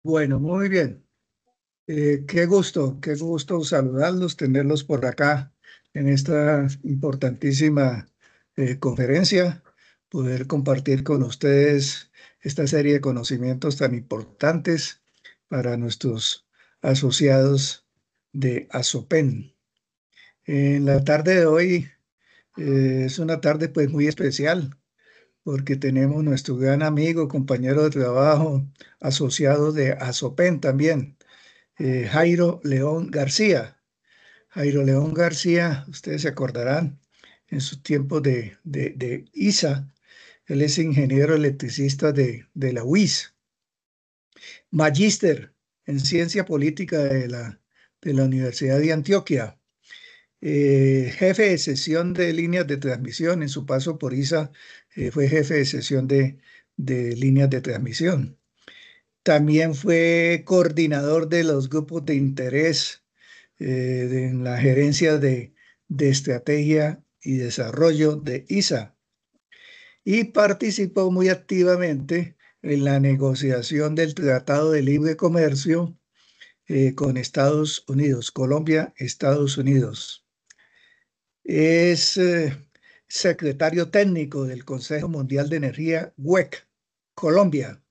Bueno, muy bien. Qué gusto saludarlos, tenerlos por acá en esta importantísima conferencia, poder compartir con ustedes esta serie de conocimientos tan importantes para nuestros asociados de ASOPEN. En la tarde de hoy es una tarde pues muy especial porque tenemos nuestro gran amigo, compañero de trabajo, asociado de ASOPEN también. Jairo León García. Jairo León García, ustedes se acordarán, en sus tiempos de ISA, él es ingeniero electricista de la UIS, magíster en ciencia política de la Universidad de Antioquia, jefe de sesión de líneas de transmisión. En su paso por ISA fue jefe de sesión de líneas de transmisión. También fue coordinador de los grupos de interés en la gerencia de estrategia y desarrollo de ISA y participó muy activamente en la negociación del Tratado de Libre Comercio con Estados Unidos, Colombia, Estados Unidos. Es secretario técnico del Consejo Mundial de Energía, WEC, Colombia,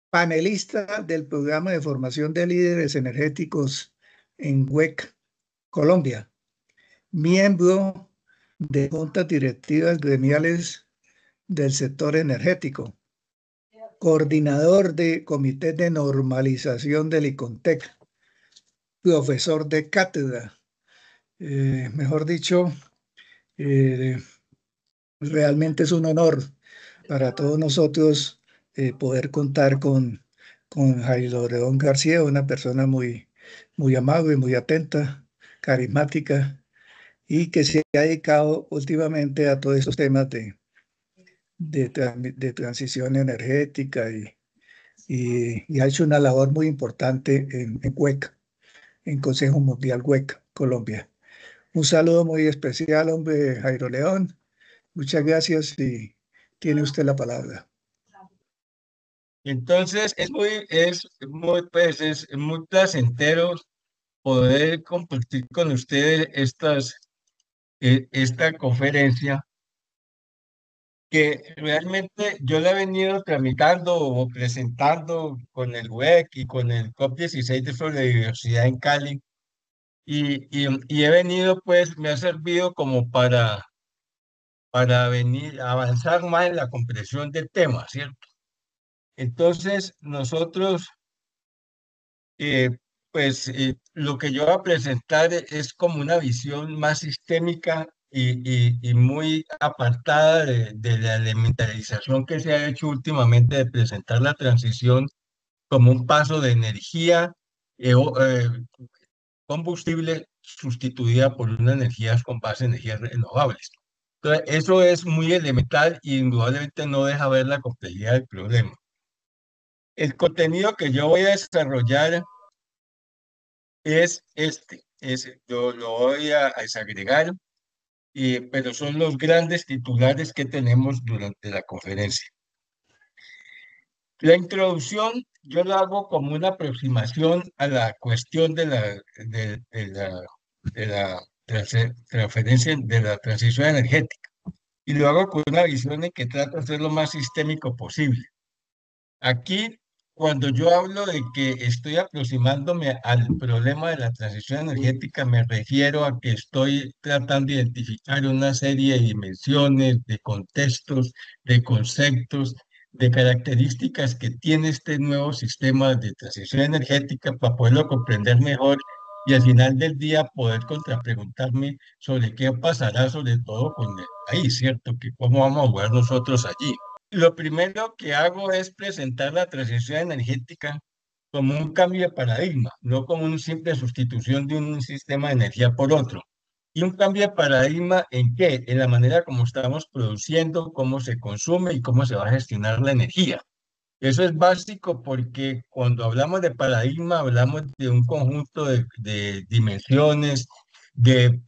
panelista del programa de formación de líderes energéticos en WEC, Colombia, miembro de juntas directivas gremiales del sector energético, coordinador de comité de normalización del ICONTEC, profesor de cátedra. Mejor dicho, eh, realmente es un honor para todos nosotros poder contar con Jairo León García, una persona muy amable, muy atenta, carismática y que se ha dedicado últimamente a todos esos temas de transición energética y ha hecho una labor muy importante en WEC, en Consejo Mundial WEC, Colombia. Un saludo muy especial, hombre, Jairo León. Muchas gracias y tiene usted la palabra. Entonces, pues, es muy placentero poder compartir con ustedes esta conferencia que realmente yo la he venido tramitando o presentando con el WEC y con el COP16 de sobre diversidad en Cali y he venido, pues, me ha servido como para venir a avanzar más en la comprensión del tema, ¿cierto? Entonces, nosotros Eh, lo que yo voy a presentar es como una visión más sistémica y muy apartada de la elementarización que se ha hecho últimamente de presentar la transición como un paso de energía combustible sustituida por una energía con base en energías renovables. Entonces, eso es muy elemental y indudablemente no deja ver la complejidad del problema. El contenido que yo voy a desarrollar yo lo voy a desagregar, pero son los grandes titulares que tenemos durante la conferencia. La introducción yo la hago como una aproximación a la cuestión de la transferencia de la transición energética y lo hago con una visión en que trato de ser lo más sistémico posible. Aquí, cuando yo hablo de que estoy aproximándome al problema de la transición energética, me refiero a que estoy tratando de identificar una serie de dimensiones, de contextos, de conceptos, de características que tiene este nuevo sistema de transición energética para poderlo comprender mejor y al final del día poder contrapreguntarme sobre qué pasará, sobre todo con el país, ¿cierto? Que cómo vamos a jugar nosotros allí. Lo primero que hago es presentar la transición energética como un cambio de paradigma, no como una simple sustitución de un sistema de energía por otro. ¿Y un cambio de paradigma en qué? En la manera como estamos produciendo, cómo se consume y cómo se va a gestionar la energía. Eso es básico porque cuando hablamos de paradigma hablamos de un conjunto de dimensiones, de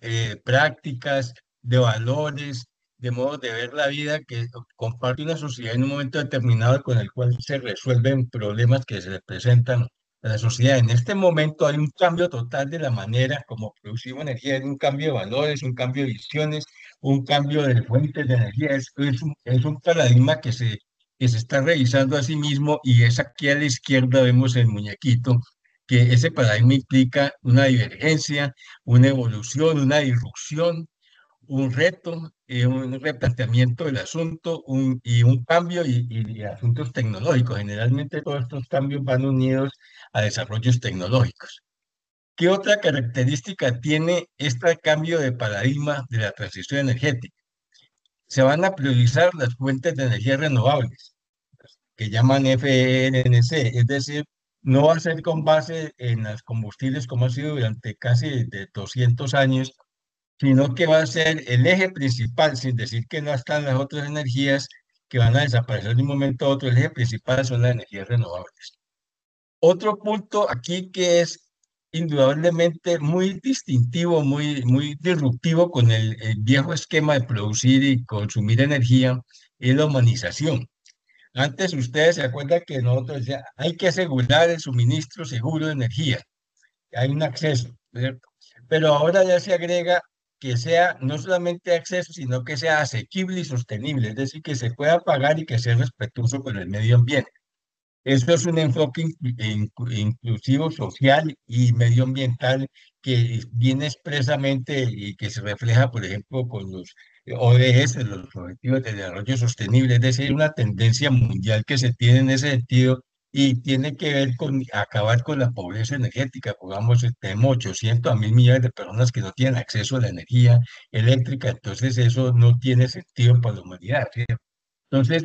prácticas, de valores, de modos de ver la vida que comparte una sociedad en un momento determinado con el cual se resuelven problemas que se le presentan a la sociedad. En este momento hay un cambio total de la manera como producimos energía, hay un cambio de valores, un cambio de visiones, un cambio de fuentes de energía. Es un paradigma que se está revisando a sí mismo y es aquí a la izquierda vemos el muñequito, que ese paradigma implica una divergencia, una evolución, una disrupción, un reto, un replanteamiento del asunto y un cambio y asuntos tecnológicos. Generalmente todos estos cambios van unidos a desarrollos tecnológicos. ¿Qué otra característica tiene este cambio de paradigma de la transición energética? Se van a priorizar las fuentes de energía renovables, que llaman FENC, es decir, no va a ser con base en los combustibles como ha sido durante casi de 200 años, sino que va a ser el eje principal, sin decir que no están las otras energías que van a desaparecer de un momento a otro. El eje principal son las energías renovables. Otro punto aquí que es indudablemente muy distintivo, muy disruptivo con el viejo esquema de producir y consumir energía, es la humanización. Antes ustedes se acuerdan que nosotros decíamos, hay que asegurar el suministro seguro de energía, hay un acceso, ¿cierto? Pero ahora ya se agrega que sea no solamente acceso, sino que sea asequible y sostenible, es decir, que se pueda pagar y que sea respetuoso con el medio ambiente. Eso es un enfoque inclusivo, social y medioambiental que viene expresamente y que se refleja, por ejemplo, con los ODS, los Objetivos de Desarrollo Sostenible, es decir, una tendencia mundial que se tiene en ese sentido y tiene que ver con acabar con la pobreza energética. Pongamos, tenemos 800 a 1.000 millones de personas que no tienen acceso a la energía eléctrica, entonces eso no tiene sentido para la humanidad, ¿sí? Entonces,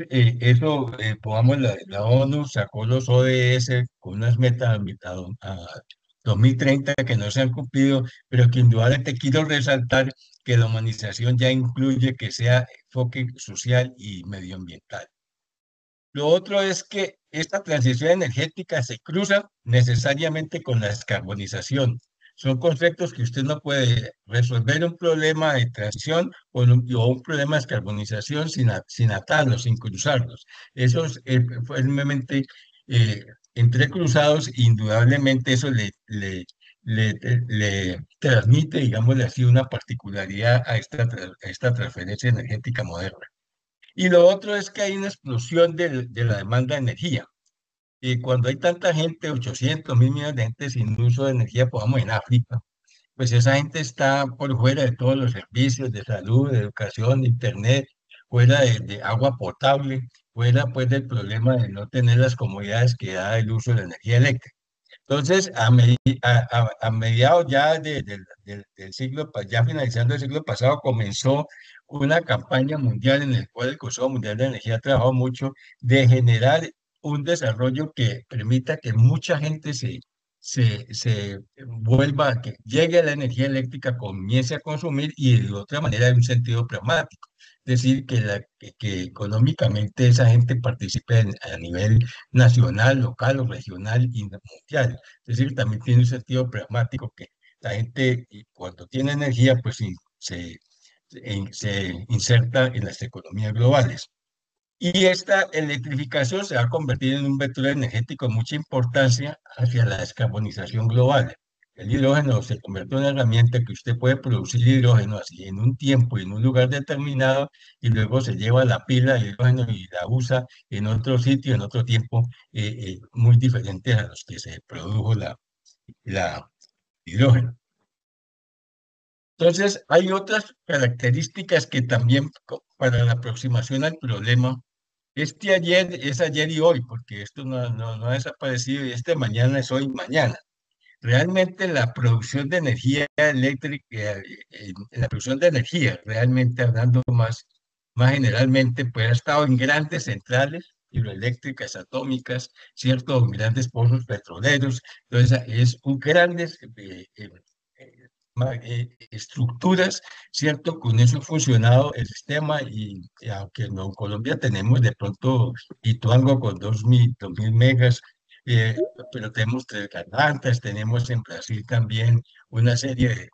pongamos, la ONU sacó los ODS con unas metas a 2030 que no se han cumplido, pero que indudablemente quiero resaltar que la humanización ya incluye que sea enfoque social y medioambiental. Lo otro es que esta transición energética se cruza necesariamente con la descarbonización. Son conceptos que usted no puede resolver un problema de transición o un problema de descarbonización sin atarlos, sin cruzarlos. Esos firmemente eh, entrecruzados, indudablemente eso le, le transmite, digámosle así, una particularidad a a esta transferencia energética moderna. Y lo otro es que hay una explosión de la demanda de energía. Y cuando hay tanta gente, 800 1.000 millones de gente sin uso de energía, pongamos en África, pues esa gente está por fuera de todos los servicios de salud, de educación, de internet, fuera de agua potable, fuera pues del problema de no tener las comodidades que da el uso de la energía eléctrica. Entonces, a mediados ya del siglo, ya finalizando el siglo pasado, comenzó una campaña mundial en la cual el Consejo Mundial de Energía ha trabajado mucho de generar un desarrollo que permita que mucha gente se vuelva, que llegue a la energía eléctrica, comience a consumir y de otra manera en un sentido pragmático. Es decir, que económicamente esa gente participe a nivel nacional, local o regional y mundial. Es decir, también tiene un sentido pragmático que la gente cuando tiene energía, pues se inserta en las economías globales. Y esta electrificación se va a convertir en un vector energético de mucha importancia hacia la descarbonización global. El hidrógeno se convierte en una herramienta que usted puede producir hidrógeno así en un tiempo y en un lugar determinado y luego se lleva la pila de hidrógeno y la usa en otro sitio, en otro tiempo, muy diferentes a los que se produjo la hidrógeno. Entonces, hay otras características que también para la aproximación al problema ayer es ayer y hoy, porque esto no ha desaparecido y este mañana es hoy y mañana. Realmente la producción de energía eléctrica, la producción de energía, realmente hablando más generalmente, pues ha estado en grandes centrales hidroeléctricas, atómicas, ¿cierto? En grandes pozos petroleros. Entonces, es un grandes estructuras, ¿cierto? Con eso ha funcionado el sistema y aunque en Colombia tenemos de pronto Ituango con 2.000 megas, pero tenemos tres gargantas, tenemos en Brasil también una serie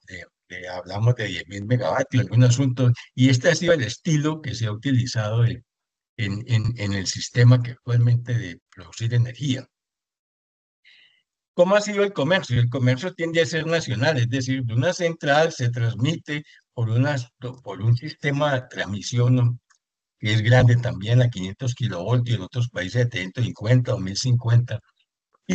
hablamos de 10.000 megavatios, algún asunto, y este ha sido el estilo que se ha utilizado en el sistema que actualmente de producir energía. ¿Cómo ha sido el comercio? El comercio tiende a ser nacional, es decir, de una central se transmite por un sistema de transmisión que es grande también, a 500 kilovoltios, en otros países de 350 o 1050,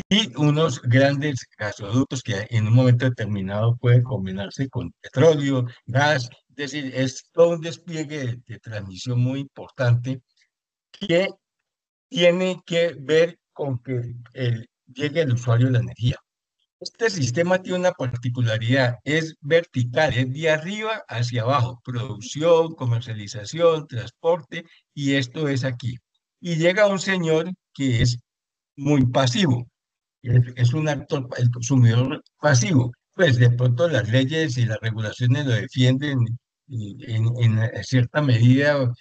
y unos grandes gasoductos que en un momento determinado pueden combinarse con petróleo, gas, es decir, es todo un despliegue de transmisión muy importante que tiene que ver con que llegue al usuario la energía. Este sistema tiene una particularidad, es vertical, es de arriba hacia abajo, producción, comercialización, transporte, y esto es aquí. Y llega un señor que es muy pasivo, es un actor, el consumidor pasivo. Pues de pronto las leyes y las regulaciones lo defienden y en cierta medida,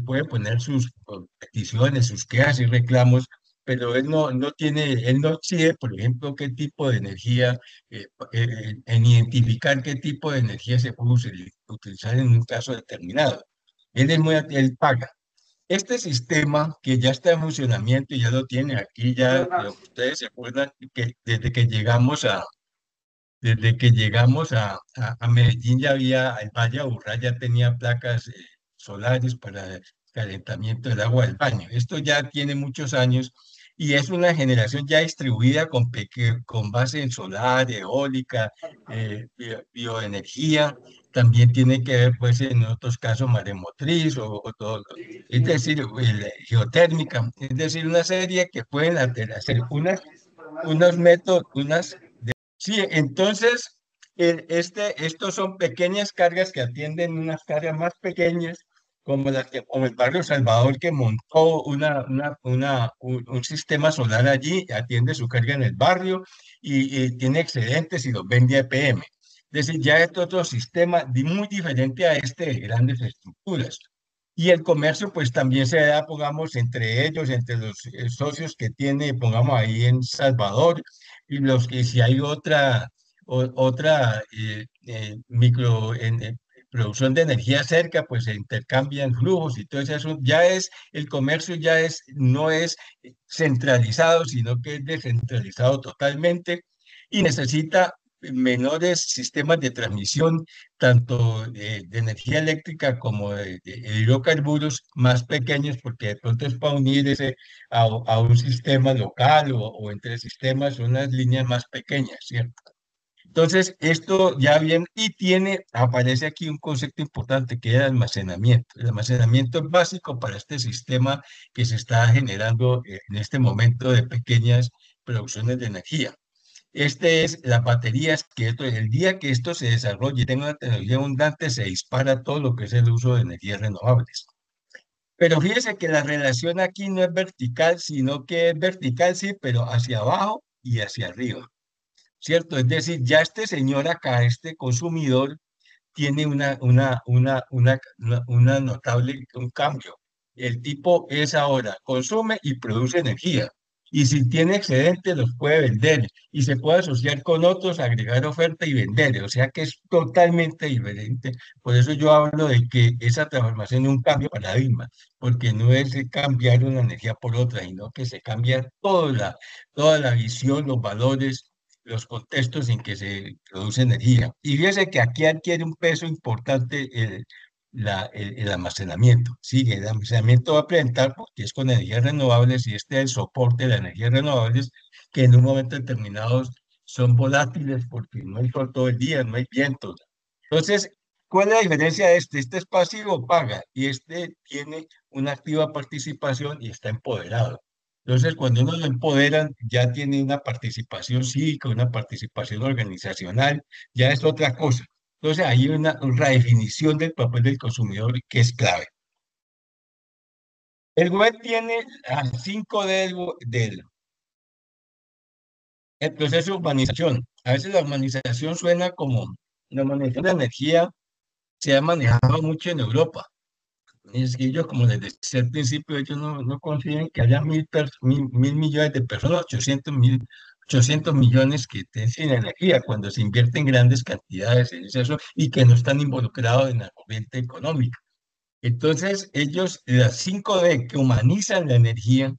puede poner sus peticiones, sus quejas y reclamos, pero él no decide, por ejemplo, qué tipo de energía, en identificar qué tipo de energía se puede utilizar en un caso determinado. Él paga. Este sistema que ya está en funcionamiento y ya lo tiene aquí, ya ustedes se acuerdan que desde que llegamos a Medellín ya había, el Valle Aburrá ya tenía placas solares para el calentamiento del agua del baño. Esto ya tiene muchos años y es una generación ya distribuida con base en solar, eólica, bioenergía. También tiene que ver, pues, en otros casos, maremotriz o todo, es decir, geotérmica, es decir, una serie que pueden hacer unos métodos, sí, entonces, estos son pequeñas cargas que atienden unas cargas más pequeñas, como el barrio Salvador, que montó un sistema solar allí, atiende su carga en el barrio y tiene excedentes y los vende a EPM. Es decir, ya es otro sistema muy diferente a este de grandes estructuras. Y el comercio, pues también se da, pongamos, entre ellos, entre los socios que tiene, pongamos ahí en Salvador, y los que si hay otra producción de energía cerca, pues se intercambian flujos y todo eso. El comercio no es centralizado, sino que es descentralizado totalmente y necesita menores sistemas de transmisión, tanto de energía eléctrica como de hidrocarburos más pequeños, porque de pronto es para unir a un sistema local o entre sistemas, unas líneas más pequeñas, ¿cierto? Entonces, esto ya bien, aparece aquí un concepto importante que es el almacenamiento. El almacenamiento es básico para este sistema que se está generando en este momento de pequeñas producciones de energía. Este es las baterías el día que esto se desarrolle y tenga una tecnología abundante, se dispara todo lo que es el uso de energías renovables. Pero fíjese que la relación aquí no es vertical, sino que es vertical, sí, pero hacia abajo y hacia arriba, ¿cierto? Es decir, ya este señor acá, este consumidor, tiene una notable, un cambio. El tipo es ahora, consume y produce energía. Y si tiene excedentes, los puede vender. Y se puede asociar con otros, agregar oferta y vender. O sea que es totalmente diferente. Por eso yo hablo de que esa transformación es un cambio de paradigma, porque no es cambiar una energía por otra, sino que se cambia toda la visión, los valores, los contextos en que se produce energía. Y fíjese que aquí adquiere un peso importante el almacenamiento. Sí, el almacenamiento va a presentar porque es con energías renovables y este es el soporte de las energías renovables que en un momento determinado son volátiles porque no hay sol todo el día, no hay viento. Entonces, ¿cuál es la diferencia de este? Este es pasivo, paga, y este tiene una activa participación y está empoderado. Entonces, cuando uno lo empoderan, ya tiene una participación cívica, una participación organizacional, ya es otra cosa. Entonces, hay una redefinición del papel del consumidor que es clave. El web tiene a 5D el proceso de urbanización. A veces la urbanización suena como la humanización de energía se ha manejado mucho en Europa. Es que ellos, como les decía al principio, ellos no confían que haya mil millones de personas, 800 800 millones que tienen energía cuando se invierten grandes cantidades en eso y que no están involucrados en la corriente económica. Entonces, ellos, las 5D que humanizan la energía,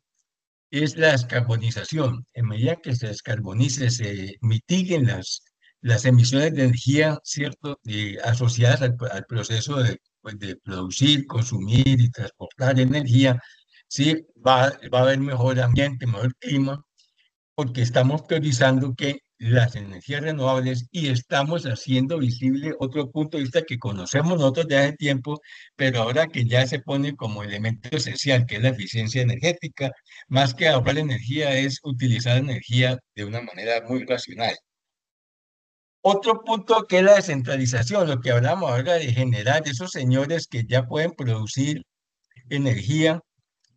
es la descarbonización. En medida que se descarbonice, se mitiguen las emisiones de energía, ¿cierto? Asociadas al proceso de, pues, de producir, consumir y transportar energía, sí, va a haber mejor ambiente, mejor clima, porque estamos priorizando que las energías renovables y estamos haciendo visible otro punto de vista que conocemos nosotros de hace tiempo, pero ahora que ya se pone como elemento esencial, que es la eficiencia energética, más que ahorrar energía, es utilizar energía de una manera muy racional. Otro punto que es la descentralización, lo que hablamos ahora de generar esos señores que energía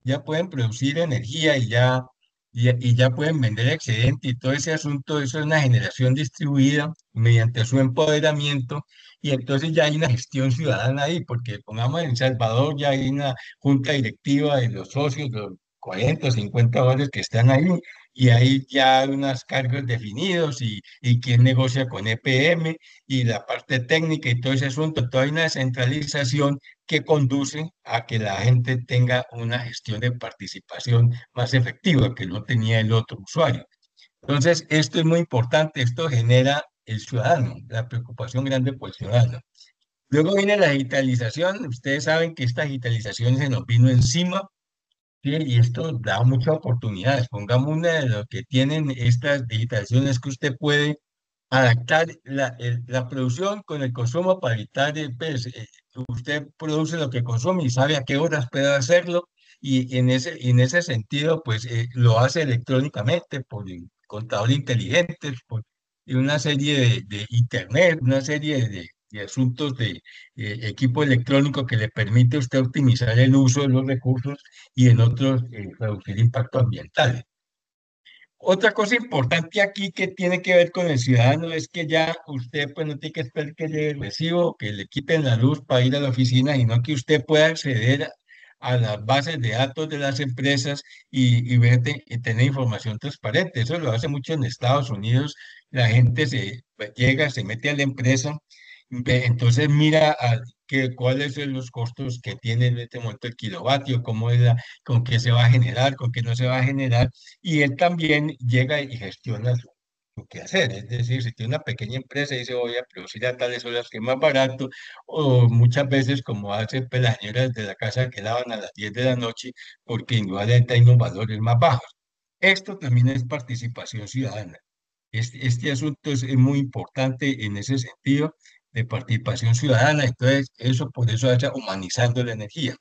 ya pueden producir energía y ya pueden vender excedente y todo ese asunto, eso es una generación distribuida mediante su empoderamiento y entonces ya hay una gestión ciudadana ahí, porque pongamos en El Salvador ya hay una junta directiva de los socios, los 40 o 50 dólares que están ahí y hay ya unos cargos definidos y quién negocia con EPM y la parte técnica y todo ese asunto, toda una descentralización que conduce a que la gente tenga una gestión de participación más efectiva que no tenía el otro usuario. Entonces, esto es muy importante, esto genera el ciudadano, la preocupación grande por el ciudadano. Luego viene la digitalización, ustedes saben que esta digitalización se nos vino encima, ¿sí? Y esto da muchas oportunidades. Pongamos una de lo que tienen estas digitalizaciones que usted puede adaptar la producción con el consumo para evitar, pues, usted produce lo que consume y sabe a qué horas puede hacerlo y en ese sentido, pues lo hace electrónicamente por el contador inteligente, y una serie de internet, una serie de asuntos de equipo electrónico que le permite a usted optimizar el uso de los recursos y en otros reducir impacto ambiental. Otra cosa importante aquí que tiene que ver con el ciudadano es que ya usted pues no tiene que esperar que llegue el recibo o que le quiten la luz para ir a la oficina, sino que usted pueda acceder a las bases de datos de las empresas y tener información transparente. Eso lo hace mucho en Estados Unidos. La gente pues, llega, se mete a la empresa, entonces mira cuáles son los costos que tiene en este momento el kilovatio, con qué se va a generar, con qué no se va a generar y él también llega y gestiona su quehacer. Es decir, si tiene una pequeña empresa y dice voy a producir a tales horas que es más barato, o muchas veces como hacen pues, las señoras de la casa que lavan a las 10 de la noche, porque indudablemente hay unos valores más bajos. Esto también es participación ciudadana. Este asunto es muy importante en ese sentido de participación ciudadana, entonces eso por eso vaya humanizando la energía.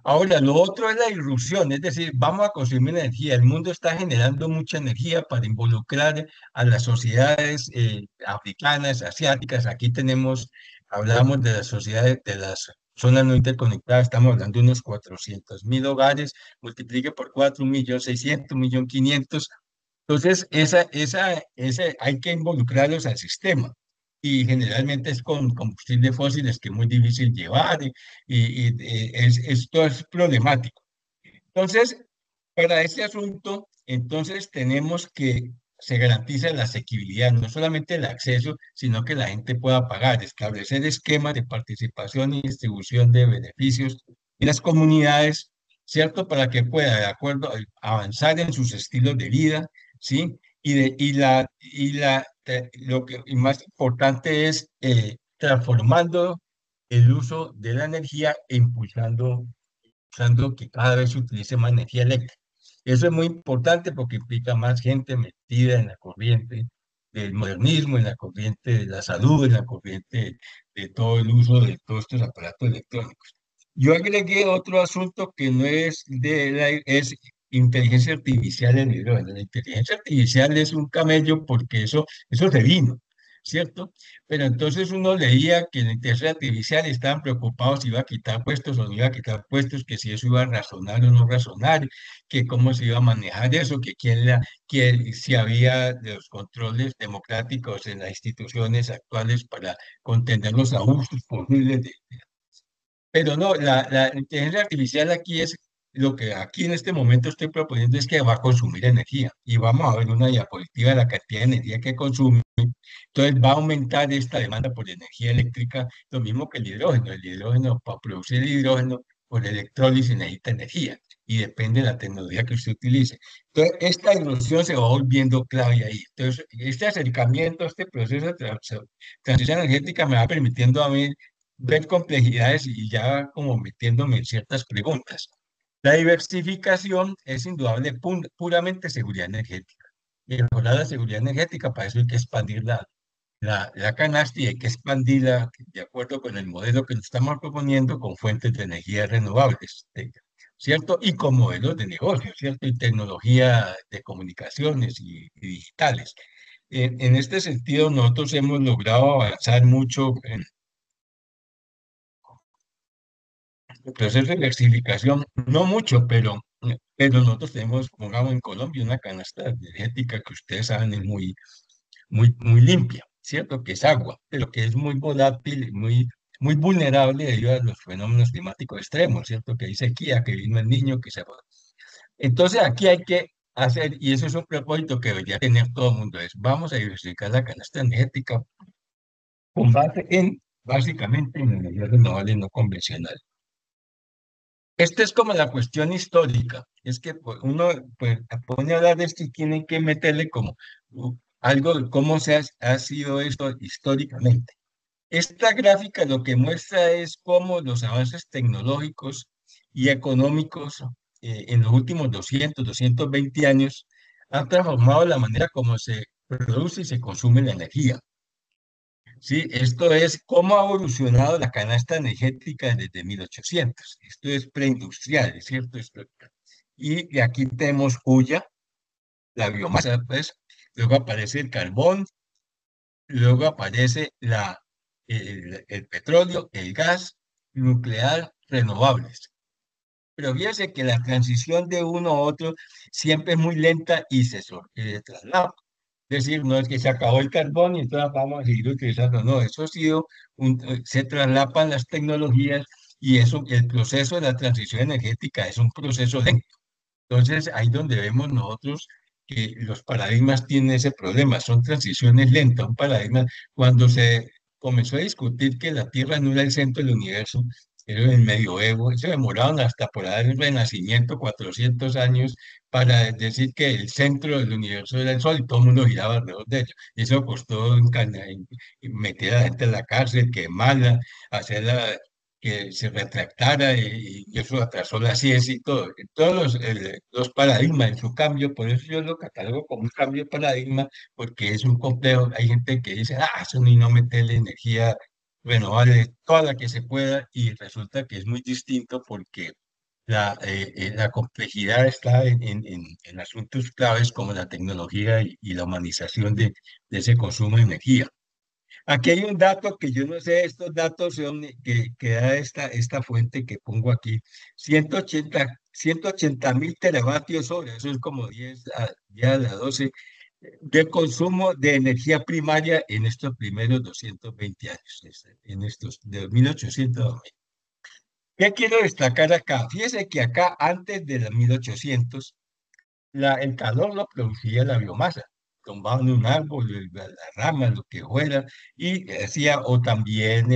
Ahora, lo otro es la irrupción, es decir, vamos a consumir energía. El mundo está generando mucha energía para involucrar a las sociedades africanas, asiáticas. Aquí hablamos de las sociedades, de las zonas no interconectadas, estamos hablando de unos 400.000 hogares, multiplique por 4, 1.600.000, 1.500.000. Entonces, hay que involucrarlos al sistema y generalmente es con combustibles fósiles que es muy difícil llevar esto es problemático. Entonces, para este asunto, entonces tenemos que se garantice la asequibilidad, no solamente el acceso, sino que la gente pueda pagar, establecer esquemas de participación y distribución de beneficios en las comunidades, ¿cierto? Para que pueda, de acuerdo, avanzar en sus estilos de vida, ¿sí? Lo que y más importante es transformando el uso de la energía e impulsando que cada vez se utilice más energía eléctrica. Eso es muy importante porque implica más gente metida en la corriente del modernismo, en la corriente de la salud, en la corriente de todo el uso de todos estos aparatos electrónicos. Yo agregué otro asunto que no es es inteligencia artificial en hidrógeno. La inteligencia artificial es un camello porque eso se vino, ¿cierto? Pero entonces uno leía que en la inteligencia artificial estaban preocupados si iba a quitar puestos o no iba a quitar puestos, que si eso iba a razonar o no razonar, que cómo se iba a manejar eso, que si había de los controles democráticos en las instituciones actuales para contener los abusos posibles. Pero no, la inteligencia artificial aquí es lo que aquí en este momento estoy proponiendo es que va a consumir energía y vamos a ver una diapositiva de la cantidad de energía que consume. Entonces va a aumentar esta demanda por energía eléctrica, lo mismo que el hidrógeno. El hidrógeno, para producir el hidrógeno por electrólisis necesita energía y depende de la tecnología que usted utilice. Entonces, esta evolución se va volviendo clave ahí. Entonces, este acercamiento, este proceso de transición energética me va permitiendo a mí ver complejidades y ya como metiéndome en ciertas preguntas. La diversificación es indudable, puramente seguridad energética. Mejorar la seguridad energética, para eso hay que expandir la canasta y hay que expandirla de acuerdo con el modelo que nos estamos proponiendo con fuentes de energía renovables, ¿cierto? Y con modelos de negocio, ¿cierto? Y tecnología de comunicaciones y digitales. En este sentido, nosotros hemos logrado avanzar mucho en el proceso de diversificación, no mucho, pero nosotros tenemos, pongamos en Colombia, una canasta energética que ustedes saben es muy limpia, ¿cierto? Que es agua, pero que es muy volátil, y muy vulnerable debido a los fenómenos climáticos extremos, ¿cierto? Que hay sequía, que vino el niño, que se fue. Entonces aquí hay que hacer, y eso es un propósito que debería tener todo el mundo, es vamos a diversificar la canasta energética con base en, básicamente, en energía renovable no convencional. Esta es como la cuestión histórica, es que pues, uno pues, pone a hablar de esto y tiene que meterle como algo de cómo ha sido esto históricamente. Esta gráfica lo que muestra es cómo los avances tecnológicos y económicos en los últimos 220 años han transformado la manera como se produce y se consume la energía. Sí, esto es cómo ha evolucionado la canasta energética desde 1800. Esto es preindustrial, ¿es cierto? Y aquí tenemos hulla, la biomasa, pues, luego aparece el carbón, luego aparece el petróleo, el gas, nuclear, renovables. Pero fíjense que la transición de uno a otro siempre es muy lenta y se traslada. Es decir, no es que se acabó el carbón y entonces vamos a seguir utilizando, no, eso ha sido, se traslapan las tecnologías y eso, el proceso de la transición energética es un proceso lento. Entonces, ahí donde vemos nosotros que los paradigmas tienen ese problema, son transiciones lentas. Un paradigma, cuando se comenzó a discutir que la Tierra no era el centro del universo, era el medioevo, se demoraron hasta por dar el Renacimiento 400 años para decir que el centro del universo era el Sol y todo el mundo giraba alrededor de ello. Y eso costó meter a la gente en la cárcel, quemarla, hacerla que se retractara y eso atrasó la ciencia y todo. Todos los paradigmas en su cambio, por eso yo lo catalogo como un cambio de paradigma, porque es un complejo. Hay gente que dice, eso ni no meterle energía renovable, toda la que se pueda, y resulta que es muy distinto porque la complejidad está en asuntos claves como la tecnología y la humanización de ese consumo de energía. Aquí hay un dato que yo no sé, estos datos son que da esta fuente que pongo aquí, 180 mil teravatios hora, eso es como 10 a la 12 de consumo de energía primaria en estos primeros 220 años, en estos de 1800 a 2000. ¿Qué quiero destacar acá? Fíjese que acá antes de los 1800 el calor lo producía la biomasa, tumbaban un árbol, la rama, lo que fuera, y hacía, o también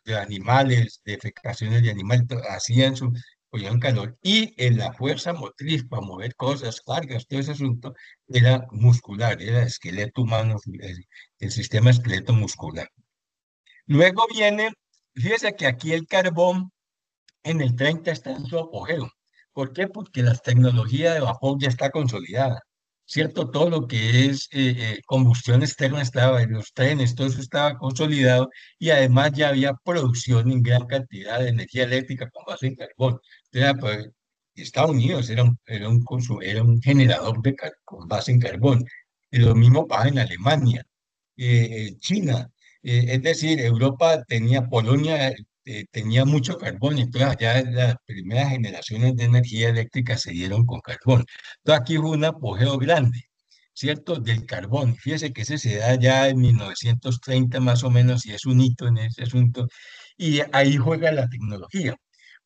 de animales, defecaciones de animales, hacían cogían calor, y en la fuerza motriz para mover cosas, cargas, todo ese asunto, era muscular, era esqueleto humano, el sistema esqueleto muscular. Luego viene, fíjese que aquí el carbón en el 30 está en su apogeo. ¿Por qué? Porque la tecnología de vapor ya está consolidada, ¿cierto? Todo lo que es combustión externa estaba en los trenes, todo eso estaba consolidado y además ya había producción en gran cantidad de energía eléctrica con base en carbón. Entonces, pues, Estados Unidos era un generador con base en carbón. Y lo mismo pasa en Alemania, China. Es decir, Europa tenía, Polonia tenía mucho carbón, entonces allá las primeras generaciones de energía eléctrica se dieron con carbón. Entonces aquí hubo un apogeo grande, ¿cierto? Del carbón. Fíjese que ese se da ya en 1930 más o menos y es un hito en ese asunto. Y ahí juega la tecnología,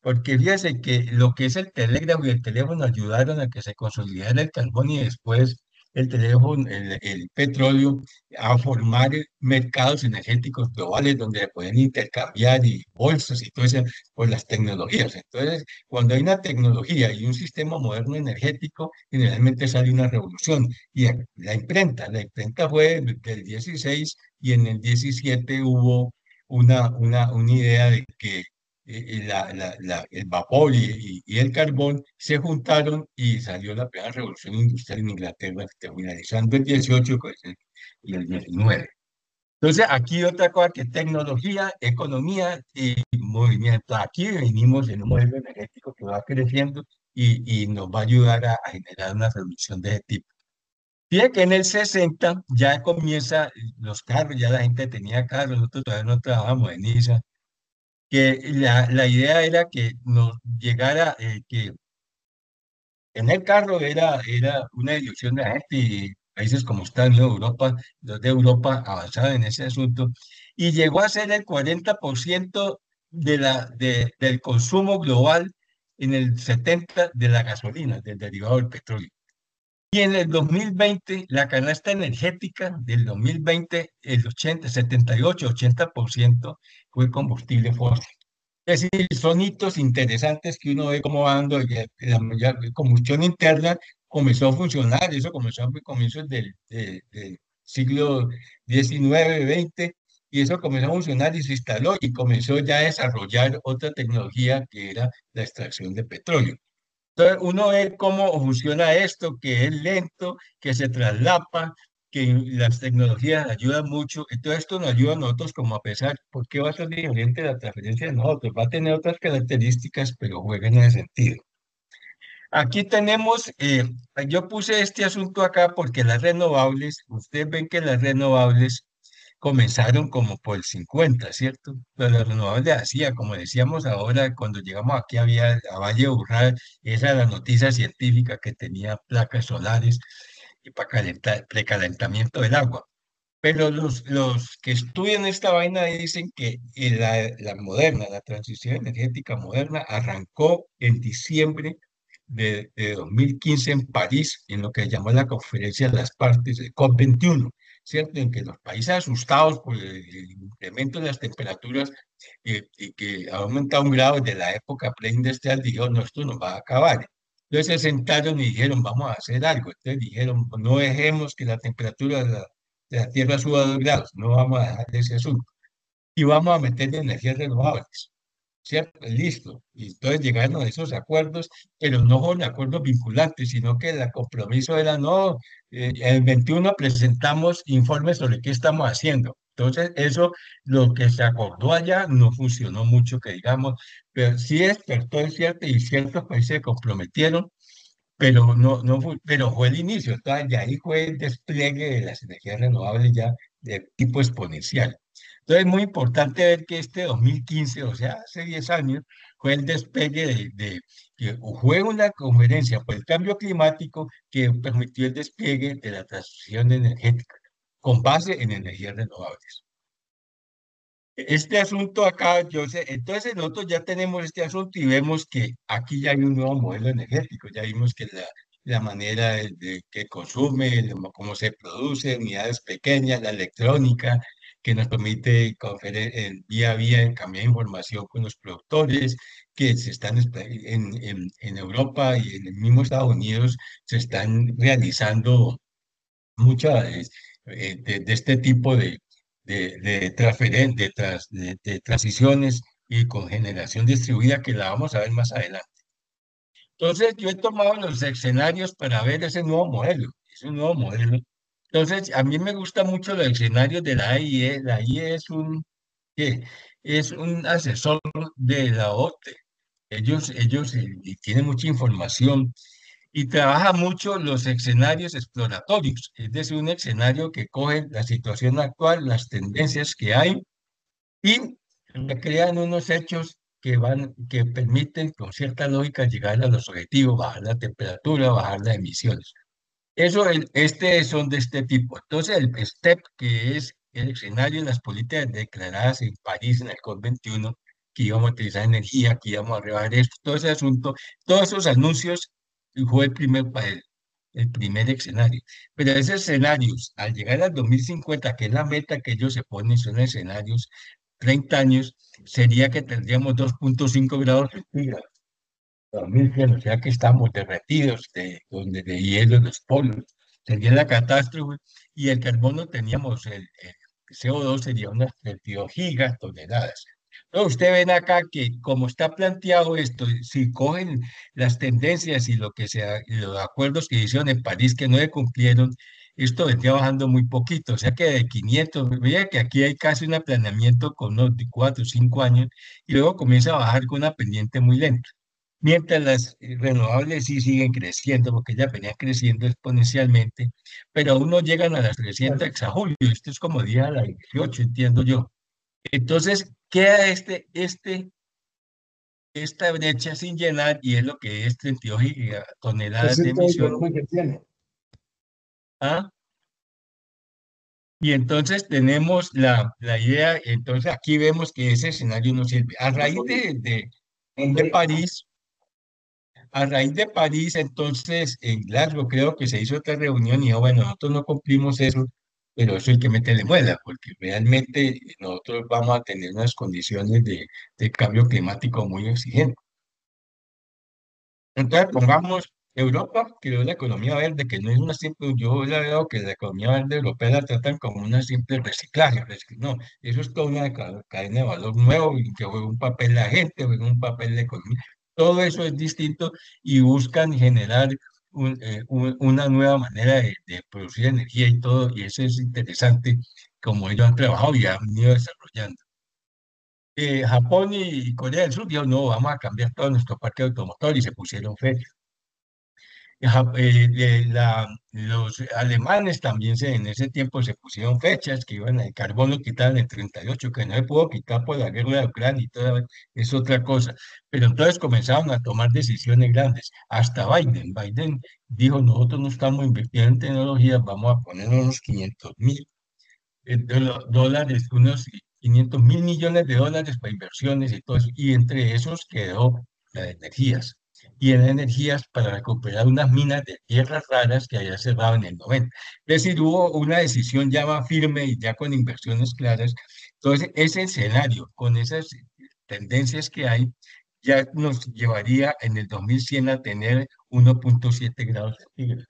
porque fíjese que lo que es el telégrafo y el teléfono ayudaron a que se consolidara el carbón y después el teléfono, el petróleo, a formar mercados energéticos globales donde se pueden intercambiar y bolsas y todo eso por las tecnologías. Entonces, cuando hay una tecnología y un sistema moderno energético, generalmente sale una revolución. Y la imprenta fue del 16 y en el 17 hubo una idea de que el vapor y el carbón se juntaron y salió la primera revolución industrial en Inglaterra, finalizando el 18 y el 19. Entonces, aquí otra cosa que tecnología, economía y movimiento. Aquí venimos en un modelo energético que va creciendo y nos va a ayudar a generar una revolución de ese tipo. Fíjate que en el 60 ya comienza los carros, ya la gente tenía carros, nosotros todavía no trabajábamos en ISA, que la idea era que nos llegara, que en el carro era una ilusión de la gente y países como Estados Unidos, Europa, los de Europa avanzaban en ese asunto y llegó a ser el 40% del consumo global en el 70 de la gasolina, del derivado del petróleo. Y en el 2020, la canasta energética del 2020, el 78-80% fue combustible fósil. Es decir, son hitos interesantes que uno ve cómo va dando, ya la combustión interna comenzó a funcionar, eso comenzó a comienzos del siglo XIX, XX, y eso comenzó a funcionar y se instaló y comenzó ya a desarrollar otra tecnología que era la extracción de petróleo. Entonces, uno ve cómo funciona esto, que es lento, que se traslapa, que las tecnologías ayudan mucho. Entonces, esto nos ayuda a nosotros como a pensar por qué va a ser diferente la transferencia de nosotros. Va a tener otras características, pero juega en ese sentido. Aquí tenemos, yo puse este asunto acá porque las renovables, ustedes ven que las renovables comenzaron como por el 50, ¿cierto? Pero las renovables hacía, como decíamos ahora, cuando llegamos aquí había a Valle de Urral, esa era la noticia científica que tenía placas solares y para calentar, precalentamiento del agua. Pero los que estudian esta vaina dicen que la moderna, la transición energética moderna arrancó en diciembre de 2015 en París, en lo que llamó la Conferencia de las Partes, el COP21, ¿cierto? En que los países asustados por el incremento de las temperaturas y que ha aumentado un grado desde la época preindustrial, dijeron, no, esto nos va a acabar. Entonces se sentaron y dijeron, vamos a hacer algo. Entonces dijeron, no dejemos que la temperatura de la Tierra suba 2 grados, no vamos a dejar ese asunto. Y vamos a meter energías renovables, ¿cierto? Listo. Y entonces llegaron a esos acuerdos, pero no fueron acuerdos vinculantes, sino que el compromiso era, no, el 21 presentamos informes sobre qué estamos haciendo. Entonces, eso, lo que se acordó allá no funcionó mucho, que digamos, pero sí despertó, es cierto, y ciertos países se comprometieron, pero no fue, pero fue el inicio, entonces ya ahí fue el despliegue de las energías renovables ya de tipo exponencial. Entonces es muy importante ver que este 2015, o sea, hace 10 años, fue el despegue que fue una conferencia por el cambio climático que permitió el despliegue de la transición energética con base en energías renovables. Este asunto acá, yo sé, entonces nosotros ya tenemos este asunto y vemos que aquí ya hay un nuevo modelo energético, ya vimos que la manera de que consume, cómo se produce, unidades pequeñas, la electrónica, que nos permite vía a vía cambiar información con los productores, que se están en Europa y en el mismo Estados Unidos, se están realizando muchas de este tipo de transiciones y con generación distribuida que la vamos a ver más adelante. Entonces, yo he tomado los escenarios para ver ese nuevo modelo, ese nuevo modelo. Entonces, a mí me gusta mucho los escenarios de la AIE. La AIE ¿qué? Es un asesor de la OTE. Ellos tienen mucha información y trabaja mucho los escenarios exploratorios, es decir, un escenario que coge la situación actual, las tendencias que hay y crean unos hechos que permiten con cierta lógica llegar a los objetivos, bajar la temperatura, bajar las emisiones. Este son de este tipo. Entonces, el STEP, que es el escenario de las políticas declaradas en París en el COP21, que íbamos a utilizar energía, que íbamos a rebajar esto, todo ese asunto, todos esos anuncios fue el primer escenario. Pero esos escenarios, al llegar al 2050, que es la meta que ellos se ponen, son escenarios 30 años, sería que tendríamos 2,5 grados centígrados. 2100, o sea que estamos derretidos de hielo en los polos. Sería la catástrofe. Y el carbono teníamos, el CO2 sería unas 32 gigatoneladas. Entonces, usted ven acá que como está planteado esto, si cogen las tendencias y lo que sea, y los acuerdos que hicieron en París que no se cumplieron, esto vendría bajando muy poquito, o sea que de 500, veía que aquí hay casi un planeamiento con unos 4 o 5 años y luego comienza a bajar con una pendiente muy lenta. Mientras las renovables sí siguen creciendo, porque ya venían creciendo exponencialmente, pero aún no llegan a las 300 exajulio. Esto es como día a la 18, entiendo yo. Entonces, queda esta brecha sin llenar y es lo que es 32 gigatoneladas Ese de es todo el emisión. volumen que tiene. ¿Ah? Y entonces tenemos la idea, entonces aquí vemos que ese escenario no sirve. A raíz de París, entonces, en Glasgow creo que se hizo otra reunión y dijo, bueno, nosotros no cumplimos eso, pero eso hay que meterle muela, porque realmente nosotros vamos a tener unas condiciones de cambio climático muy exigentes. Entonces, pongamos Europa, creó la economía verde, que no es una simple, yo la veo que la economía verde europea la tratan como una simple reciclaje, no, eso es toda una cadena de valor nuevo, y que juega un papel la gente, juega un papel la economía, todo eso es distinto y buscan generar una nueva manera de producir energía y todo, y eso es interesante, como ellos han trabajado y han ido desarrollando. Japón y Corea del Sur dijeron, no, vamos a cambiar todo nuestro parque automotor y se pusieron fe. Los alemanes también en ese tiempo se pusieron fechas que iban a carbono quitar en el 38, que no se pudo quitar por la guerra de Ucrania y toda es otra cosa. Pero entonces comenzaron a tomar decisiones grandes. Hasta Biden. Biden dijo, nosotros no estamos invirtiendo en tecnología, vamos a poner unos 500.000 dólares, unos 500.000 millones de dólares para inversiones y todo eso, y entre esos quedó la de energías. Y en energías para recuperar unas minas de tierras raras que había cerrado en el 90. Es decir, hubo una decisión ya más firme y ya con inversiones claras. Entonces, ese escenario, con esas tendencias que hay, ya nos llevaría en el 2100 a tener 1,7 grados centígrados,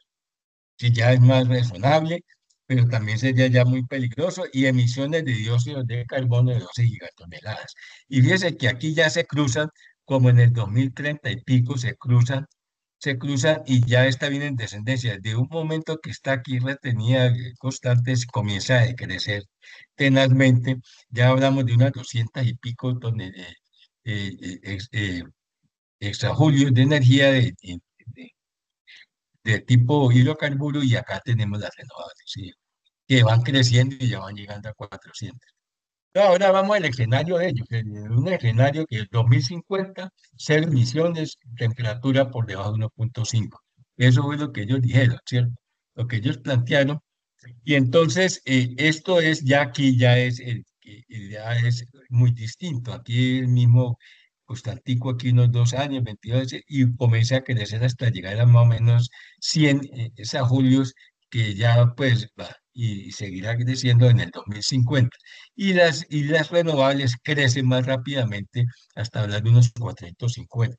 que ya es más razonable, pero también sería ya muy peligroso, y emisiones de dióxido de carbono de 12 gigatoneladas. Y fíjese que aquí ya se cruzan, como en el 2030 y pico, se cruzan y ya está bien en descendencia. De un momento que está aquí retenida constante, comienza a decrecer tenazmente. Ya hablamos de unas 200 y pico exajulios de energía de- de tipo hidrocarburo y acá tenemos las renovables, ¿sí? Que van creciendo y ya van llegando a 400. Pero ahora vamos al escenario de ellos, un escenario que es 2050, cero emisiones, temperatura por debajo de 1,5. Eso fue lo que ellos dijeron, ¿cierto? Lo que ellos plantearon. Y entonces, esto es ya aquí, ya es muy distinto. Aquí el mismo Costantico, aquí unos 2 años, 22, y comienza a crecer hasta llegar a más o menos 100 julios, que ya pues va y seguirá creciendo en el 2050. Y las renovables crecen más rápidamente hasta hablar de unos 450.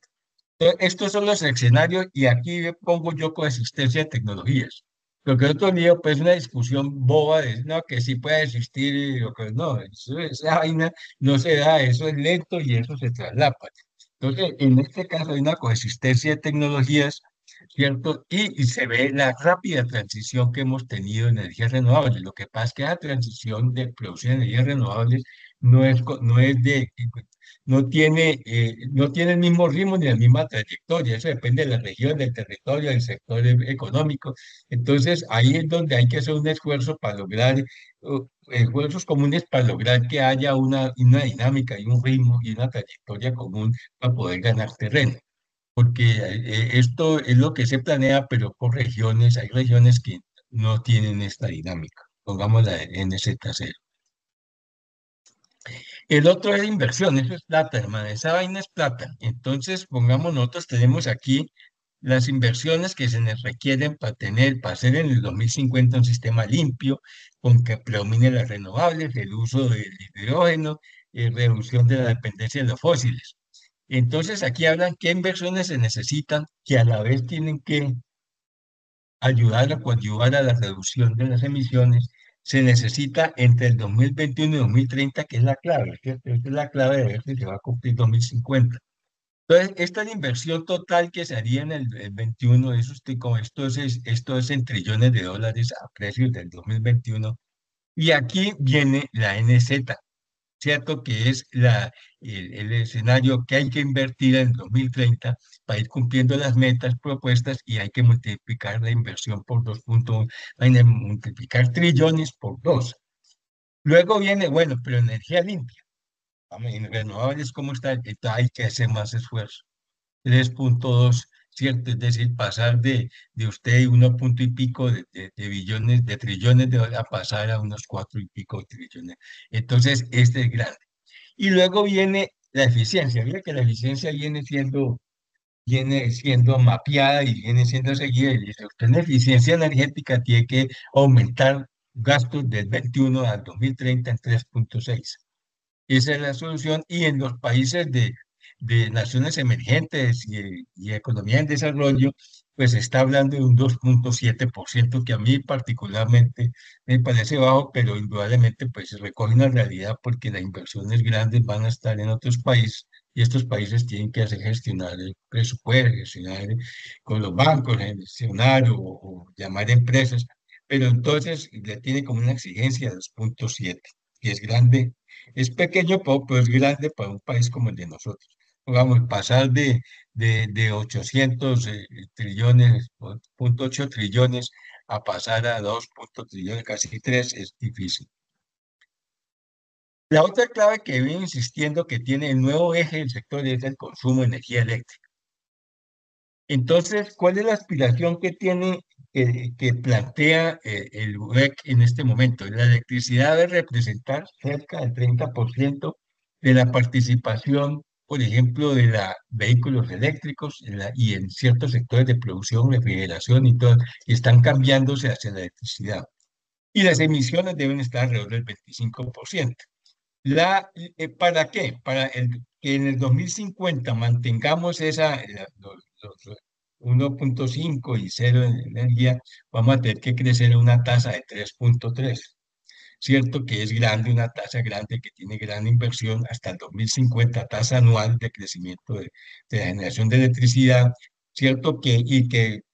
Estos son los escenarios y aquí pongo yo coexistencia de tecnologías. Lo que otro lío, pues una discusión boba de no, que sí puede existir y lo que no, esa vaina no se da, eso es lento y eso se traslapa. Entonces, en este caso hay una coexistencia de tecnologías, ¿cierto? Y se ve la rápida transición que hemos tenido en energías renovables. Lo que pasa es que la transición de producción de energías renovables no tiene el mismo ritmo ni la misma trayectoria. Eso depende de la región, del territorio, del sector económico. Entonces, ahí es donde hay que hacer un esfuerzo para lograr, esfuerzos comunes para lograr que haya una dinámica y un ritmo y una trayectoria común para poder ganar terreno. Porque esto es lo que se planea, pero por regiones, hay regiones que no tienen esta dinámica. Pongámosla en ese trasero. El otro es inversión, eso es plata, hermano, esa vaina es plata. Entonces, pongamos, nosotros tenemos aquí las inversiones que se nos requieren para tener, para hacer en el 2050 un sistema limpio, con que predomine las renovables, el uso del hidrógeno, reducción de la dependencia de los fósiles. Entonces, aquí hablan qué inversiones se necesitan, que a la vez tienen que ayudar a coadyuvar a la reducción de las emisiones. Se necesita entre el 2021 y 2030, que es la clave, ¿cierto? Esta es la clave de ver si se va a cumplir 2050. Entonces, esta es la inversión total que se haría en el 21, eso estoy, como esto es en trillones de dólares a precios del 2021. Y aquí viene la NZ, ¿cierto? Que es el escenario que hay que invertir en 2030 para ir cumpliendo las metas propuestas y hay que multiplicar la inversión por 2 hay que multiplicar trillones por 2. Luego viene, bueno, pero energía limpia. Vamos, en renovables, ¿cómo está? Entonces hay que hacer más esfuerzo. 3,2, ¿cierto? Es decir, pasar de usted 1 punto y pico de billones, de trillones de dólares a pasar a unos 4 y pico trillones. Entonces, este es grande. Y luego viene la eficiencia. Mira que la eficiencia viene siendo mapeada y viene siendo seguida. Y dice, usted en eficiencia energética tiene que aumentar gastos del 21 al 2030 en 3,6. Esa es la solución. Y en los países de naciones emergentes y economía en desarrollo, pues se está hablando de un 2,7% que a mí particularmente me parece bajo, pero indudablemente pues se recoge una realidad porque las inversiones grandes van a estar en otros países y estos países tienen que hacer gestionar el presupuesto, gestionar con los bancos, gestionar o llamar empresas, pero entonces le tiene como una exigencia de 2,7, que es grande, es pequeño, pero es grande para un país como el de nosotros. Vamos, pasar de 800 trillones, 0,8 trillones, a pasar a 2 trillones, casi 3, es difícil. La otra clave que viene insistiendo que tiene el nuevo eje del sector es el consumo de energía eléctrica. Entonces, ¿cuál es la aspiración que tiene, que plantea el WEC en este momento? La electricidad debe representar cerca del 30% de la participación, por ejemplo, de los vehículos eléctricos y en ciertos sectores de producción, refrigeración y todo, que están cambiándose hacia la electricidad. Y las emisiones deben estar alrededor del 25%. ¿Para qué? Que en el 2050 mantengamos los 1,5 y cero en energía, vamos a tener que crecer a una tasa de 3,3. Cierto que es grande, una tasa grande que tiene gran inversión hasta el 2050, tasa anual de crecimiento de la generación de electricidad, cierto que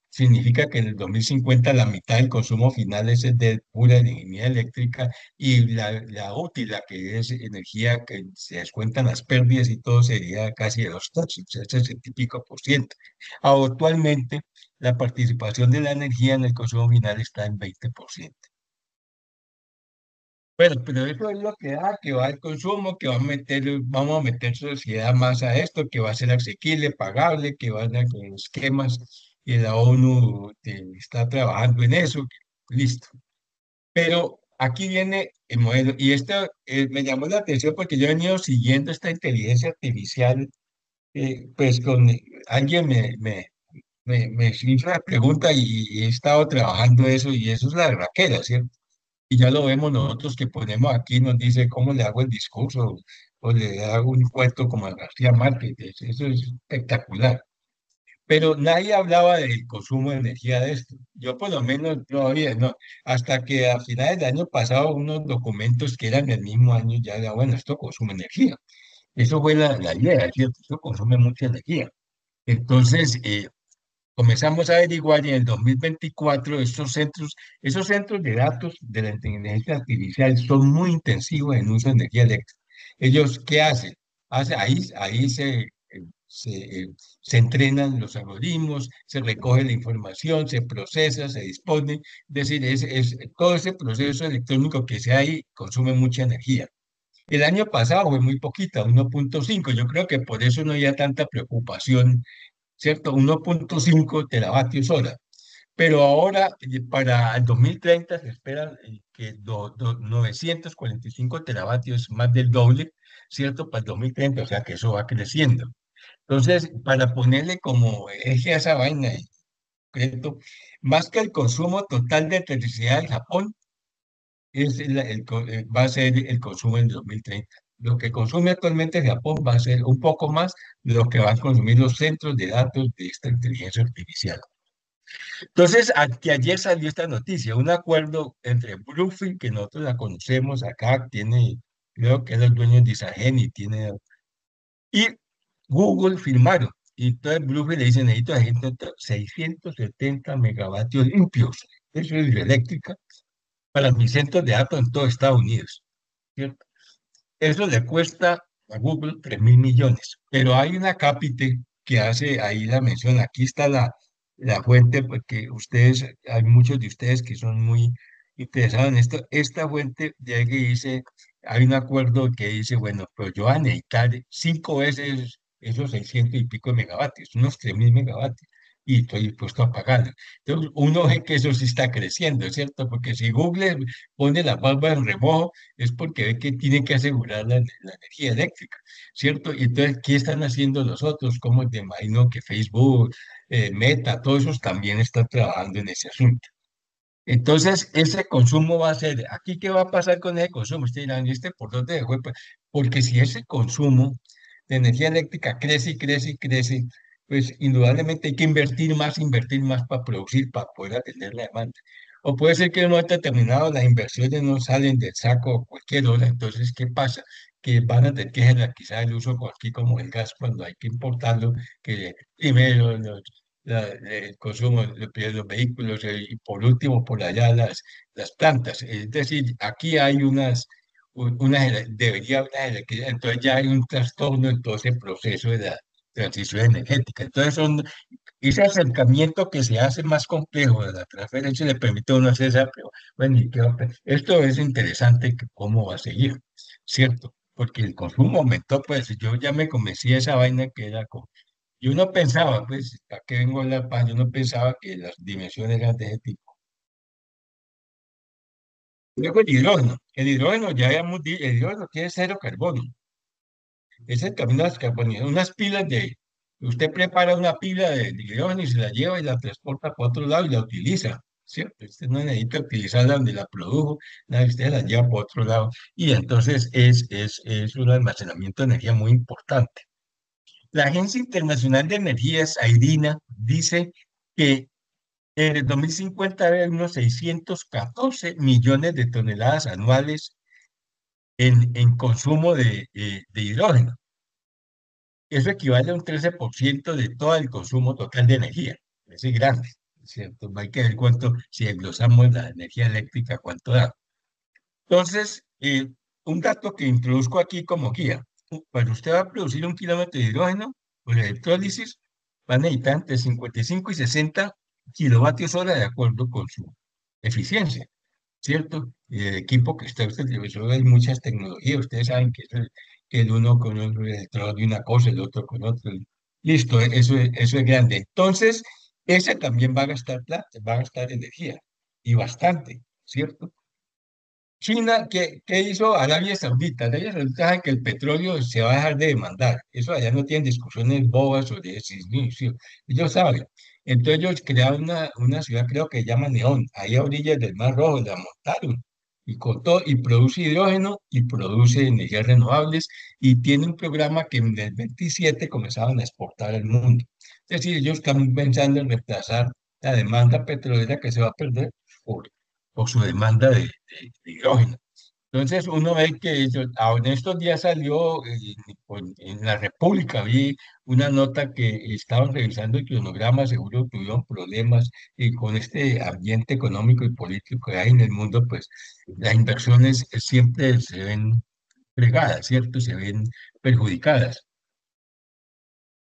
significa que en el 2050 la mitad del consumo final es el de pura energía eléctrica y la útil, la que es energía que se descuentan las pérdidas y todo sería casi de 2 tercios, 60 y pico por ciento. Actualmente la participación de la energía en el consumo final está en 20%. Bueno, pero eso es lo que da, que va al consumo, que vamos a meter sociedad más a esto, que va a ser asequible, pagable, que van a con esquemas, y la ONU está trabajando en eso, listo. Pero aquí viene el modelo, y esto me llamó la atención porque yo he venido siguiendo esta inteligencia artificial, pues con alguien me hizo la pregunta y he estado trabajando eso, y eso es la raquera, ¿cierto? Y ya lo vemos nosotros que ponemos aquí, nos dice cómo le hago el discurso o le hago un cuento como a García Márquez, eso es espectacular. Pero nadie hablaba del consumo de energía de esto. Yo por lo menos no había, no, hasta que a finales del año pasado unos documentos que eran del mismo año ya era, bueno, esto consume energía. Eso fue la idea, ¿cierto? Esto consume mucha energía. Entonces, comenzamos a averiguar y en el 2024 esos centros de datos de la inteligencia artificial son muy intensivos en uso de energía eléctrica. ¿Ellos qué hacen? Ahí se entrenan los algoritmos, se recoge la información, se procesa, se dispone. Es decir, todo ese proceso electrónico que se ahí consume mucha energía. El año pasado fue muy poquita, 1,5. Yo creo que por eso no había tanta preocupación, ¿cierto? 1,5 teravatios hora. pero ahora para el 2030 se espera que 945 teravatios, más del doble, ¿cierto? Para el 2030, o sea que eso va creciendo. Entonces, para ponerle como eje a esa vaina, concreto, más que el consumo total de electricidad en Japón, va a ser el consumo en 2030. Lo que consume actualmente Japón va a ser un poco más de lo que van a consumir los centros de datos de esta inteligencia artificial. Entonces, que ayer salió esta noticia, un acuerdo entre Bluefield, que nosotros la conocemos acá, tiene, creo que es el dueño de Isagen y tiene, y Google firmaron. Y entonces Bluefield le dice, necesito 670 megavatios limpios, eso es hidroeléctrica, para mis centros de datos en todo Estados Unidos, ¿cierto? Eso le cuesta a Google 3.000 millones, pero hay una cápite que hace ahí la mención. Aquí está la fuente, porque ustedes, hay muchos de ustedes que son muy interesados en esto. Esta fuente de ahí que dice, hay un acuerdo que dice, bueno, pues yo voy a necesitar 5 veces esos 600 y pico de megavatios, unos 3.000 megavatios, y estoy dispuesto a pagarlo. Entonces, uno ve que eso sí está creciendo, ¿cierto? Porque si Google pone la palma en remojo, es porque ve que tienen que asegurar la energía eléctrica, ¿cierto? Y entonces, ¿qué están haciendo los otros? Como te imagino que Facebook, Meta, todos esos también están trabajando en ese asunto. Entonces, ese consumo va a ser, ¿aquí qué va a pasar con ese consumo? Ustedes dirán, ¿y este por dónde dejó? Pues, porque si ese consumo de energía eléctrica crece y crece y crece, pues indudablemente hay que invertir más para producir, para poder atender la demanda. O puede ser que en un momento determinado las inversiones no salen del saco a cualquier hora, entonces, ¿qué pasa? Que van a tener que jerarquizar el uso aquí como el gas cuando hay que importarlo, que primero el consumo de los vehículos y por último por allá las plantas. Es decir, aquí hay debería haber una jerarquía, entonces ya hay un trastorno en todo ese proceso de la transición energética. Entonces ese acercamiento que se hace más complejo de la transferencia le permite a uno hacer esa, pero bueno, esto es interesante que cómo va a seguir, ¿cierto? Porque el consumo aumentó, pues yo ya me convencí de esa vaina que era yo no pensaba, pues, ¿a qué vengo a la paz? Yo no pensaba que las dimensiones eran de ese tipo. Luego el hidrógeno ya habíamos dicho, el hidrógeno tiene cero carbono, es el camino a descarbonizar. Unas pilas usted prepara una pila de hidrógeno y se la lleva y la transporta para otro lado y la utiliza, ¿cierto? Usted no necesita utilizarla donde la produjo, nada, usted la lleva para otro lado y entonces es un almacenamiento de energía muy importante. La Agencia Internacional de Energía, IRENA, dice que en el 2050 había unos 614 millones de toneladas anuales en consumo de hidrógeno. Eso equivale a un 13% de todo el consumo total de energía. Es grande, ¿cierto? Hay que ver cuánto, si desglosamos la energía eléctrica, cuánto da. Entonces, un dato que introduzco aquí como guía. Para usted va a producir 1 kilómetro de hidrógeno con electrólisis, va a necesitar entre 55 y 60 kilovatios hora de acuerdo con su eficiencia, ¿cierto? Y el equipo que está usted, eso hay muchas tecnologías, ustedes saben que el uno con otro electrodo de una cosa, el otro con otro. Listo, eso es grande. Entonces, ese también va a gastar plata, va a gastar energía, y bastante, ¿cierto? China, ¿qué hizo Arabia Saudita? Arabia Saudita sabe que el petróleo se va a dejar de demandar. Eso allá no tienen discusiones bobas sobre eso. Sí, sí, ellos saben. Entonces ellos crearon una ciudad, creo que se llama Neón, ahí a orillas del Mar Rojo, la montaron. Y, con todo, y produce hidrógeno y produce energías renovables y tiene un programa que en el 27 comenzaban a exportar al mundo. Es decir, ellos están pensando en reemplazar la demanda petrolera que se va a perder por, por su demanda de hidrógeno. Entonces uno ve que en estos días salió en la República, vi una nota que estaban revisando el cronograma, seguro tuvieron problemas y con este ambiente económico y político que hay en el mundo, pues las inversiones siempre se ven fregadas, ¿cierto? Se ven perjudicadas.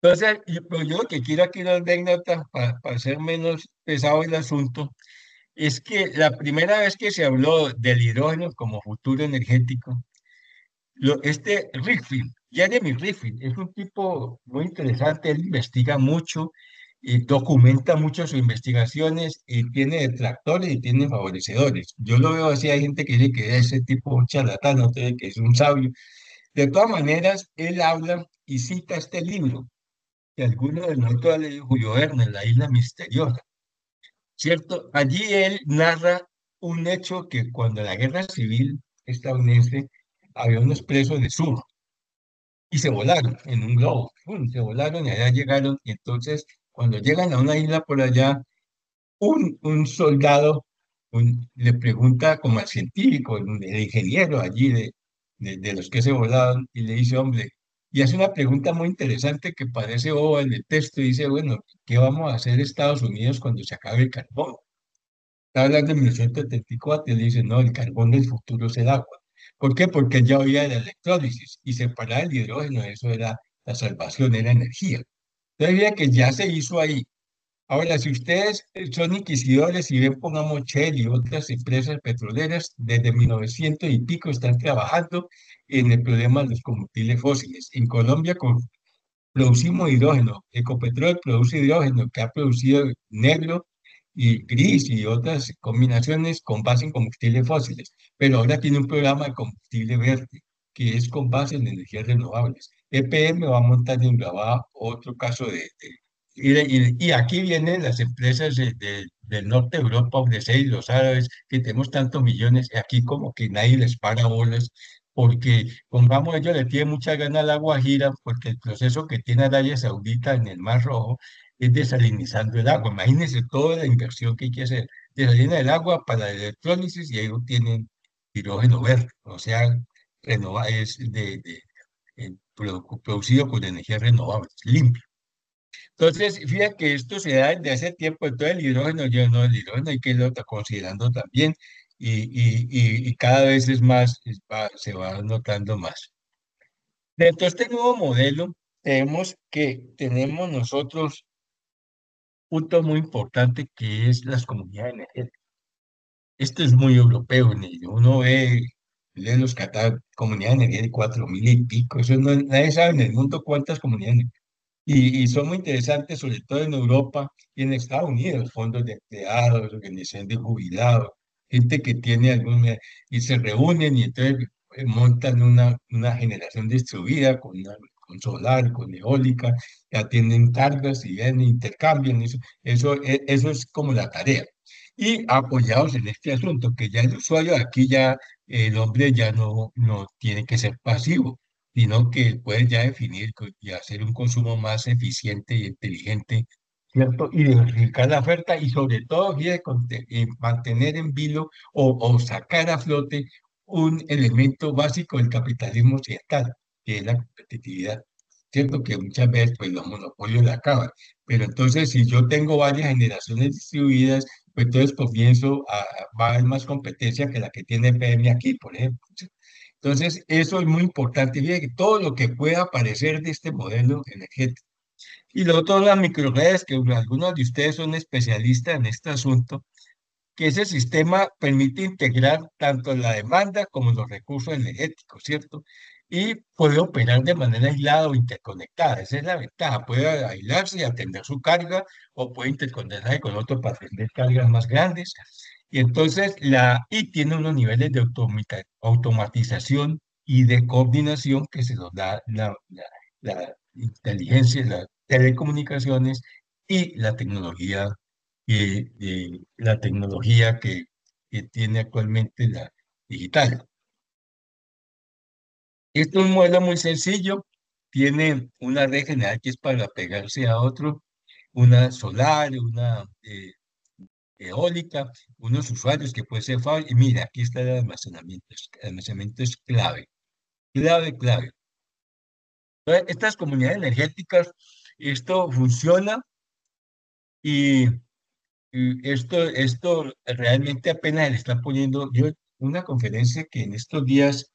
Entonces, pero yo lo que quiero aquí dar de anécdota para hacer menos pesado el asunto es que la primera vez que se habló del hidrógeno como futuro energético, este Rifkin, Jeremy Rifkin, es un tipo muy interesante, él investiga mucho y documenta mucho sus investigaciones y tiene detractores y tiene favorecedores. Yo lo veo así, hay gente que dice que ese tipo charlatán, otro dice que es un sabio. De todas maneras, él habla y cita este libro, que algunos de nosotros han leído, Julio Verne, La isla misteriosa, ¿cierto? Allí él narra un hecho que cuando la guerra civil estadounidense había unos presos de sur y se volaron en un globo, ¡pum! Se volaron y allá llegaron y entonces cuando llegan a una isla por allá, un soldado le pregunta como al científico, el ingeniero allí de los que se volaron, y le dice, hombre, y hace una pregunta muy interesante que parece boba en el texto, y dice, bueno, ¿qué vamos a hacer Estados Unidos cuando se acabe el carbón? Está hablando de 1974 y le dice, no, el carbón del futuro es el agua. ¿Por qué? Porque ya había la electrólisis y separar el hidrógeno, eso era la salvación, era energía. Entonces, veía que ya se hizo ahí. Ahora, si ustedes son inquisidores y ven, pongamos Shell y otras empresas petroleras, desde 1900 y pico están trabajando en el problema de los combustibles fósiles. En Colombia producimos hidrógeno. Ecopetrol produce hidrógeno que ha producido negro y gris y otras combinaciones con base en combustibles fósiles. Pero ahora tiene un programa de combustible verde que es con base en energías renovables. EPM va a montar en Urabá otro caso y aquí vienen las empresas del norte de Europa, y los árabes, que tenemos tantos millones, y aquí como que nadie les para bolas, porque, pongamos, ellos le tienen mucha gana a la Guajira, porque el proceso que tiene Arabia Saudita en el Mar Rojo es desalinizando el agua. Imagínense toda la inversión que hay que hacer. Desalina el agua para la electrólisis y ellos tienen hidrógeno verde, o sea, es producido con energías renovables, limpio. Entonces, fíjate que esto se da desde hace tiempo, entonces el hidrógeno, yo no, el hidrógeno hay que irlo considerando también y cada vez es más, se va notando más. Dentro de este nuevo modelo, tenemos nosotros un punto muy importante que es las comunidades energéticas. Esto es muy europeo, uno lee los catálogos, comunidades energéticas, 4000 y pico, eso nadie sabe en el mundo cuántas comunidades y son muy interesantes, sobre todo en Europa y en Estados Unidos, fondos de empleados, organizaciones de jubilados, gente que tiene y se reúnen y entonces montan una generación distribuida con solar, con eólica, ya tienen cargas y vienen, intercambian, eso es como la tarea. Y apoyados en este asunto, que ya el usuario aquí ya, el hombre ya no tiene que ser pasivo sino que puedes ya definir y hacer un consumo más eficiente y inteligente, ¿cierto? Y diversificar la oferta y sobre todo mantener en vilo o sacar a flote un elemento básico del capitalismo occidental, que es la competitividad. Cierto que muchas veces pues los monopolios la acaban, pero entonces si yo tengo varias generaciones distribuidas, pues entonces comienzo va a haber más competencia que la que tiene PM aquí, por ejemplo. Entonces, eso es muy importante. Fíjate que todo lo que pueda aparecer de este modelo energético. Y lo otro, las microredes, que algunos de ustedes son especialistas en este asunto, que ese sistema permite integrar tanto la demanda como los recursos energéticos, ¿cierto? Y puede operar de manera aislada o interconectada. Esa es la ventaja. Puede aislarse y atender su carga o puede interconectarse con otro para atender cargas más grandes. Y entonces tiene unos niveles de automatización y de coordinación que se nos da la inteligencia, las telecomunicaciones y la tecnología que tiene actualmente la digital. Este es un modelo muy sencillo, tiene una red general que es para pegarse a otro, una solar, una eólica, unos usuarios que puede ser fácil, y mira, aquí está el almacenamiento, el almacenamiento es clave, clave, clave. Entonces, estas comunidades energéticas, esto funciona y esto realmente apenas le está poniendo, yo una conferencia que en estos días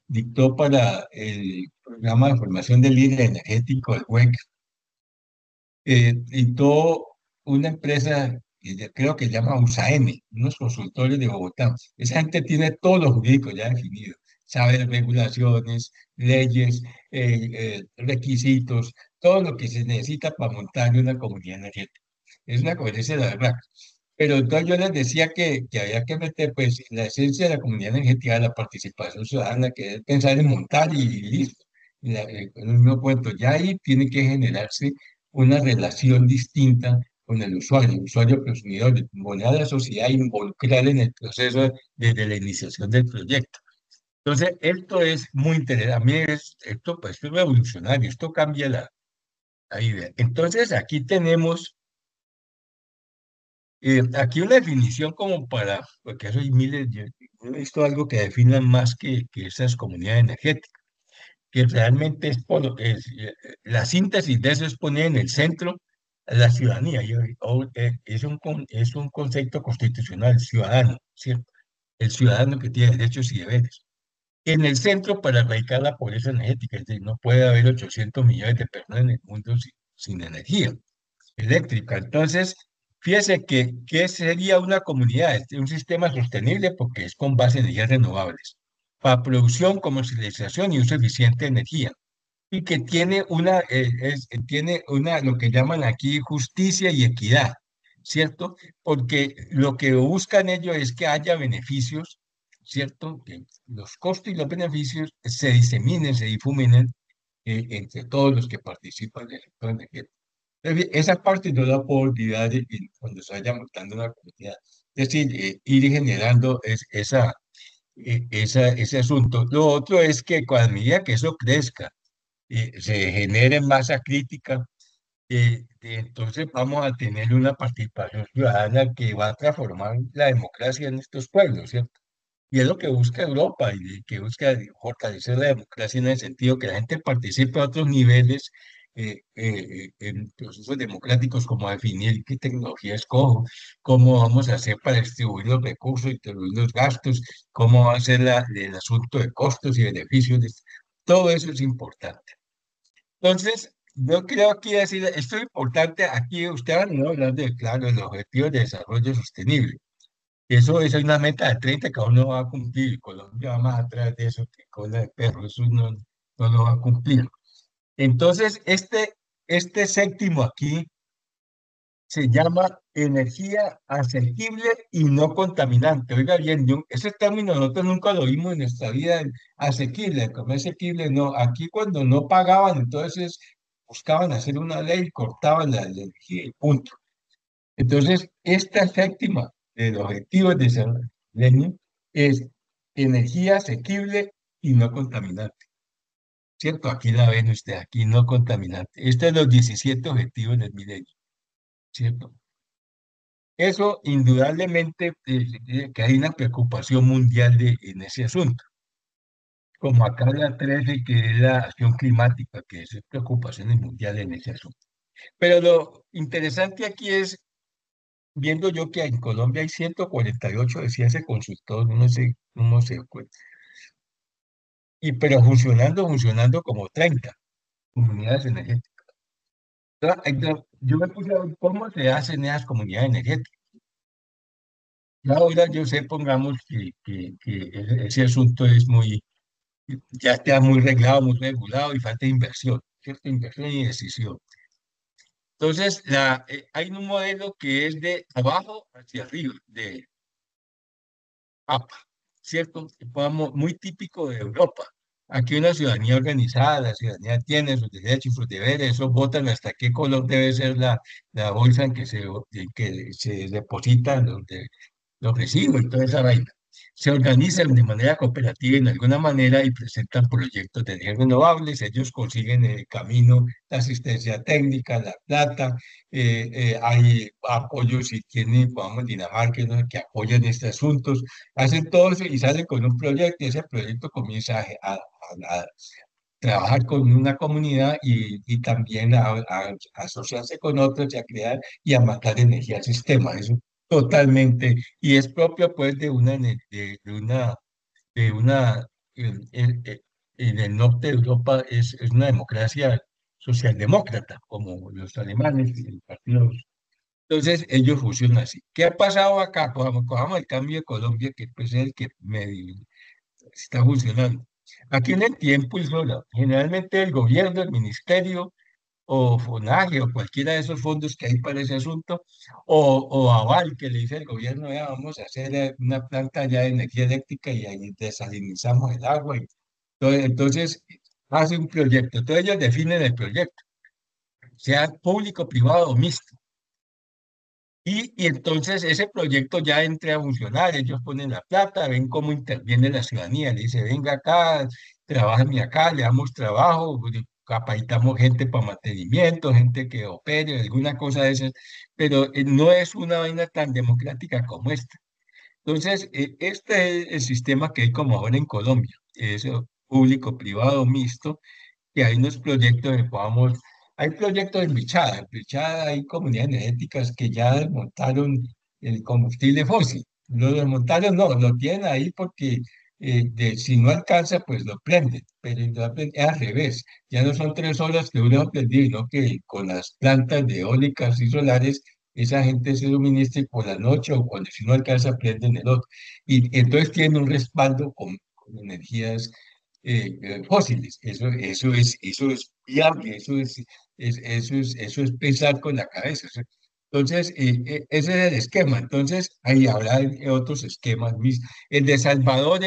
dictó para el programa de formación del líder energético, el WEC, dictó una empresa que creo que se llama USAEN, unos consultores de Bogotá. Esa gente tiene todos los jurídicos ya definidos, sabe regulaciones, leyes, requisitos, todo lo que se necesita para montar una comunidad energética. Es una coherencia de la verdad. Pero entonces yo les decía que había que meter, pues, la esencia de la comunidad energética, la participación ciudadana, que es pensar en montar y listo. Con el mismo cuento, ya ahí tiene que generarse una relación distinta con el usuario consumidor, poner a la sociedad involucrar en el proceso desde la iniciación del proyecto. Entonces, esto es muy interesante. A mí esto, pues, es revolucionario, esto cambia la idea. Entonces, aquí tenemos aquí una definición como para, porque eso hay miles, yo he visto algo que definan más que esas comunidades energéticas, que realmente es por lo que es, la síntesis de eso es poner en el centro a la ciudadanía, es un concepto constitucional, ciudadano, ¿cierto? El ciudadano que tiene derechos y deberes. En el centro para erradicar la pobreza energética, es decir, no puede haber 800 millones de personas en el mundo sin energía eléctrica. Entonces, fíjese que, ¿qué sería una comunidad? Un sistema sostenible porque es con base en energías renovables, para producción, comercialización y uso eficiente de energía. Y que tiene tiene una, lo que llaman aquí justicia y equidad, ¿cierto? Porque lo que buscan ellos es que haya beneficios, ¿cierto? Que los costos y los beneficios se diseminen, se difuminen entre todos los que participan del sector energético. Esa parte no la puedo olvidar cuando se vaya montando una comunidad. Es decir, ir generando ese asunto. Lo otro es que a medida que eso crezca, se genere masa crítica, entonces vamos a tener una participación ciudadana que va a transformar la democracia en estos pueblos, ¿cierto? Y es lo que busca Europa y que busca fortalecer la democracia en el sentido que la gente participe a otros niveles en procesos democráticos, como definir qué tecnología escojo, cómo vamos a hacer para distribuir los recursos, distribuir los gastos, cómo va a ser el asunto de costos y beneficios. Todo eso es importante. Entonces, yo creo aquí decir, esto es importante, aquí usted ha venido hablando de, claro, los objetivos de desarrollo sostenible. Eso es una meta de 30 que aún no va a cumplir. Colombia va más atrás de eso que cola de perro. Eso no lo va a cumplir. Entonces, este séptimo aquí se llama energía asequible y no contaminante. Oiga bien, ese término nosotros nunca lo vimos en nuestra vida, asequible, como asequible, no. Aquí cuando no pagaban, entonces buscaban hacer una ley, cortaban la energía y punto. Entonces, esta séptima del objetivo de desarrollo milenio es energía asequible y no contaminante, ¿cierto? Aquí la ven usted, aquí no contaminante. Estos son los 17 objetivos del milenio, ¿cierto? Eso indudablemente que hay una preocupación mundial en ese asunto, como acá la 13, que es la acción climática, que es preocupaciones mundiales en ese asunto. Pero lo interesante aquí es viendo yo que en Colombia hay 148, decía ese consultor, no sé, pero funcionando como 30 comunidades energéticas. Entonces, yo me puse a ver cómo se hacen esas comunidades energéticas. Y ahora yo sé, pongamos que ese asunto es ya está muy reglado, muy regulado y falta inversión, ¿cierto? Inversión y decisión. Entonces, hay un modelo que es de abajo hacia arriba, de APA, ¿cierto? Muy típico de Europa. Aquí una ciudadanía organizada, la ciudadanía tiene sus derechos y sus deberes, eso votan hasta qué color debe ser la bolsa en que se depositan los residuos y toda esa vaina. Se organizan de manera cooperativa en alguna manera y presentan proyectos de energías renovables, ellos consiguen el camino, la asistencia técnica, la plata, hay apoyos si tienen, vamos, Dinamarca, ¿no?, que apoyan estos asuntos, hacen todo eso y salen con un proyecto y ese proyecto comienza a trabajar con una comunidad y también a asociarse con otros y a crear y a matar energía al sistema. Eso totalmente. Y es propio pues de una en el norte de Europa es una democracia socialdemócrata, como los alemanes y el partido. Entonces, ellos funcionan así. ¿Qué ha pasado acá? Cojamos el cambio de Colombia, que pues, es el que medio está funcionando. Aquí en el tiempo y sola, generalmente el gobierno, el ministerio, o FONAGE o cualquiera de esos fondos que hay para ese asunto, o Aval, que le dice el gobierno, ya vamos a hacer una planta ya de energía eléctrica y ahí desalinizamos el agua. Y entonces, hace un proyecto. Entonces ellos definen el proyecto, sea público, privado o mixto. Y entonces ese proyecto ya entra a funcionar, ellos ponen la plata, ven cómo interviene la ciudadanía, le dice, venga acá, trabajen acá, le damos trabajo, capacitamos gente para mantenimiento, gente que opere, alguna cosa de esas, pero no es una vaina tan democrática como esta. Entonces, este es el sistema que hay como ahora en Colombia, eso público-privado mixto, que hay unos proyectos que podamos, hay proyectos en Bichada hay comunidades energéticas que ya desmontaron el combustible fósil. Lo desmontaron, no, lo tienen ahí porque si no alcanza, pues lo prenden, pero es al revés. Ya no son 3 horas que uno ha prendido, sino que con las plantas de eólicas y solares, esa gente se suministra y por la noche o cuando si no alcanza, prenden el otro. Y entonces tienen un respaldo con energías fósiles. Eso es viable, eso es pensar con la cabeza. Entonces, ese es el esquema. Entonces, ahí habrá otros esquemas. El de Salvador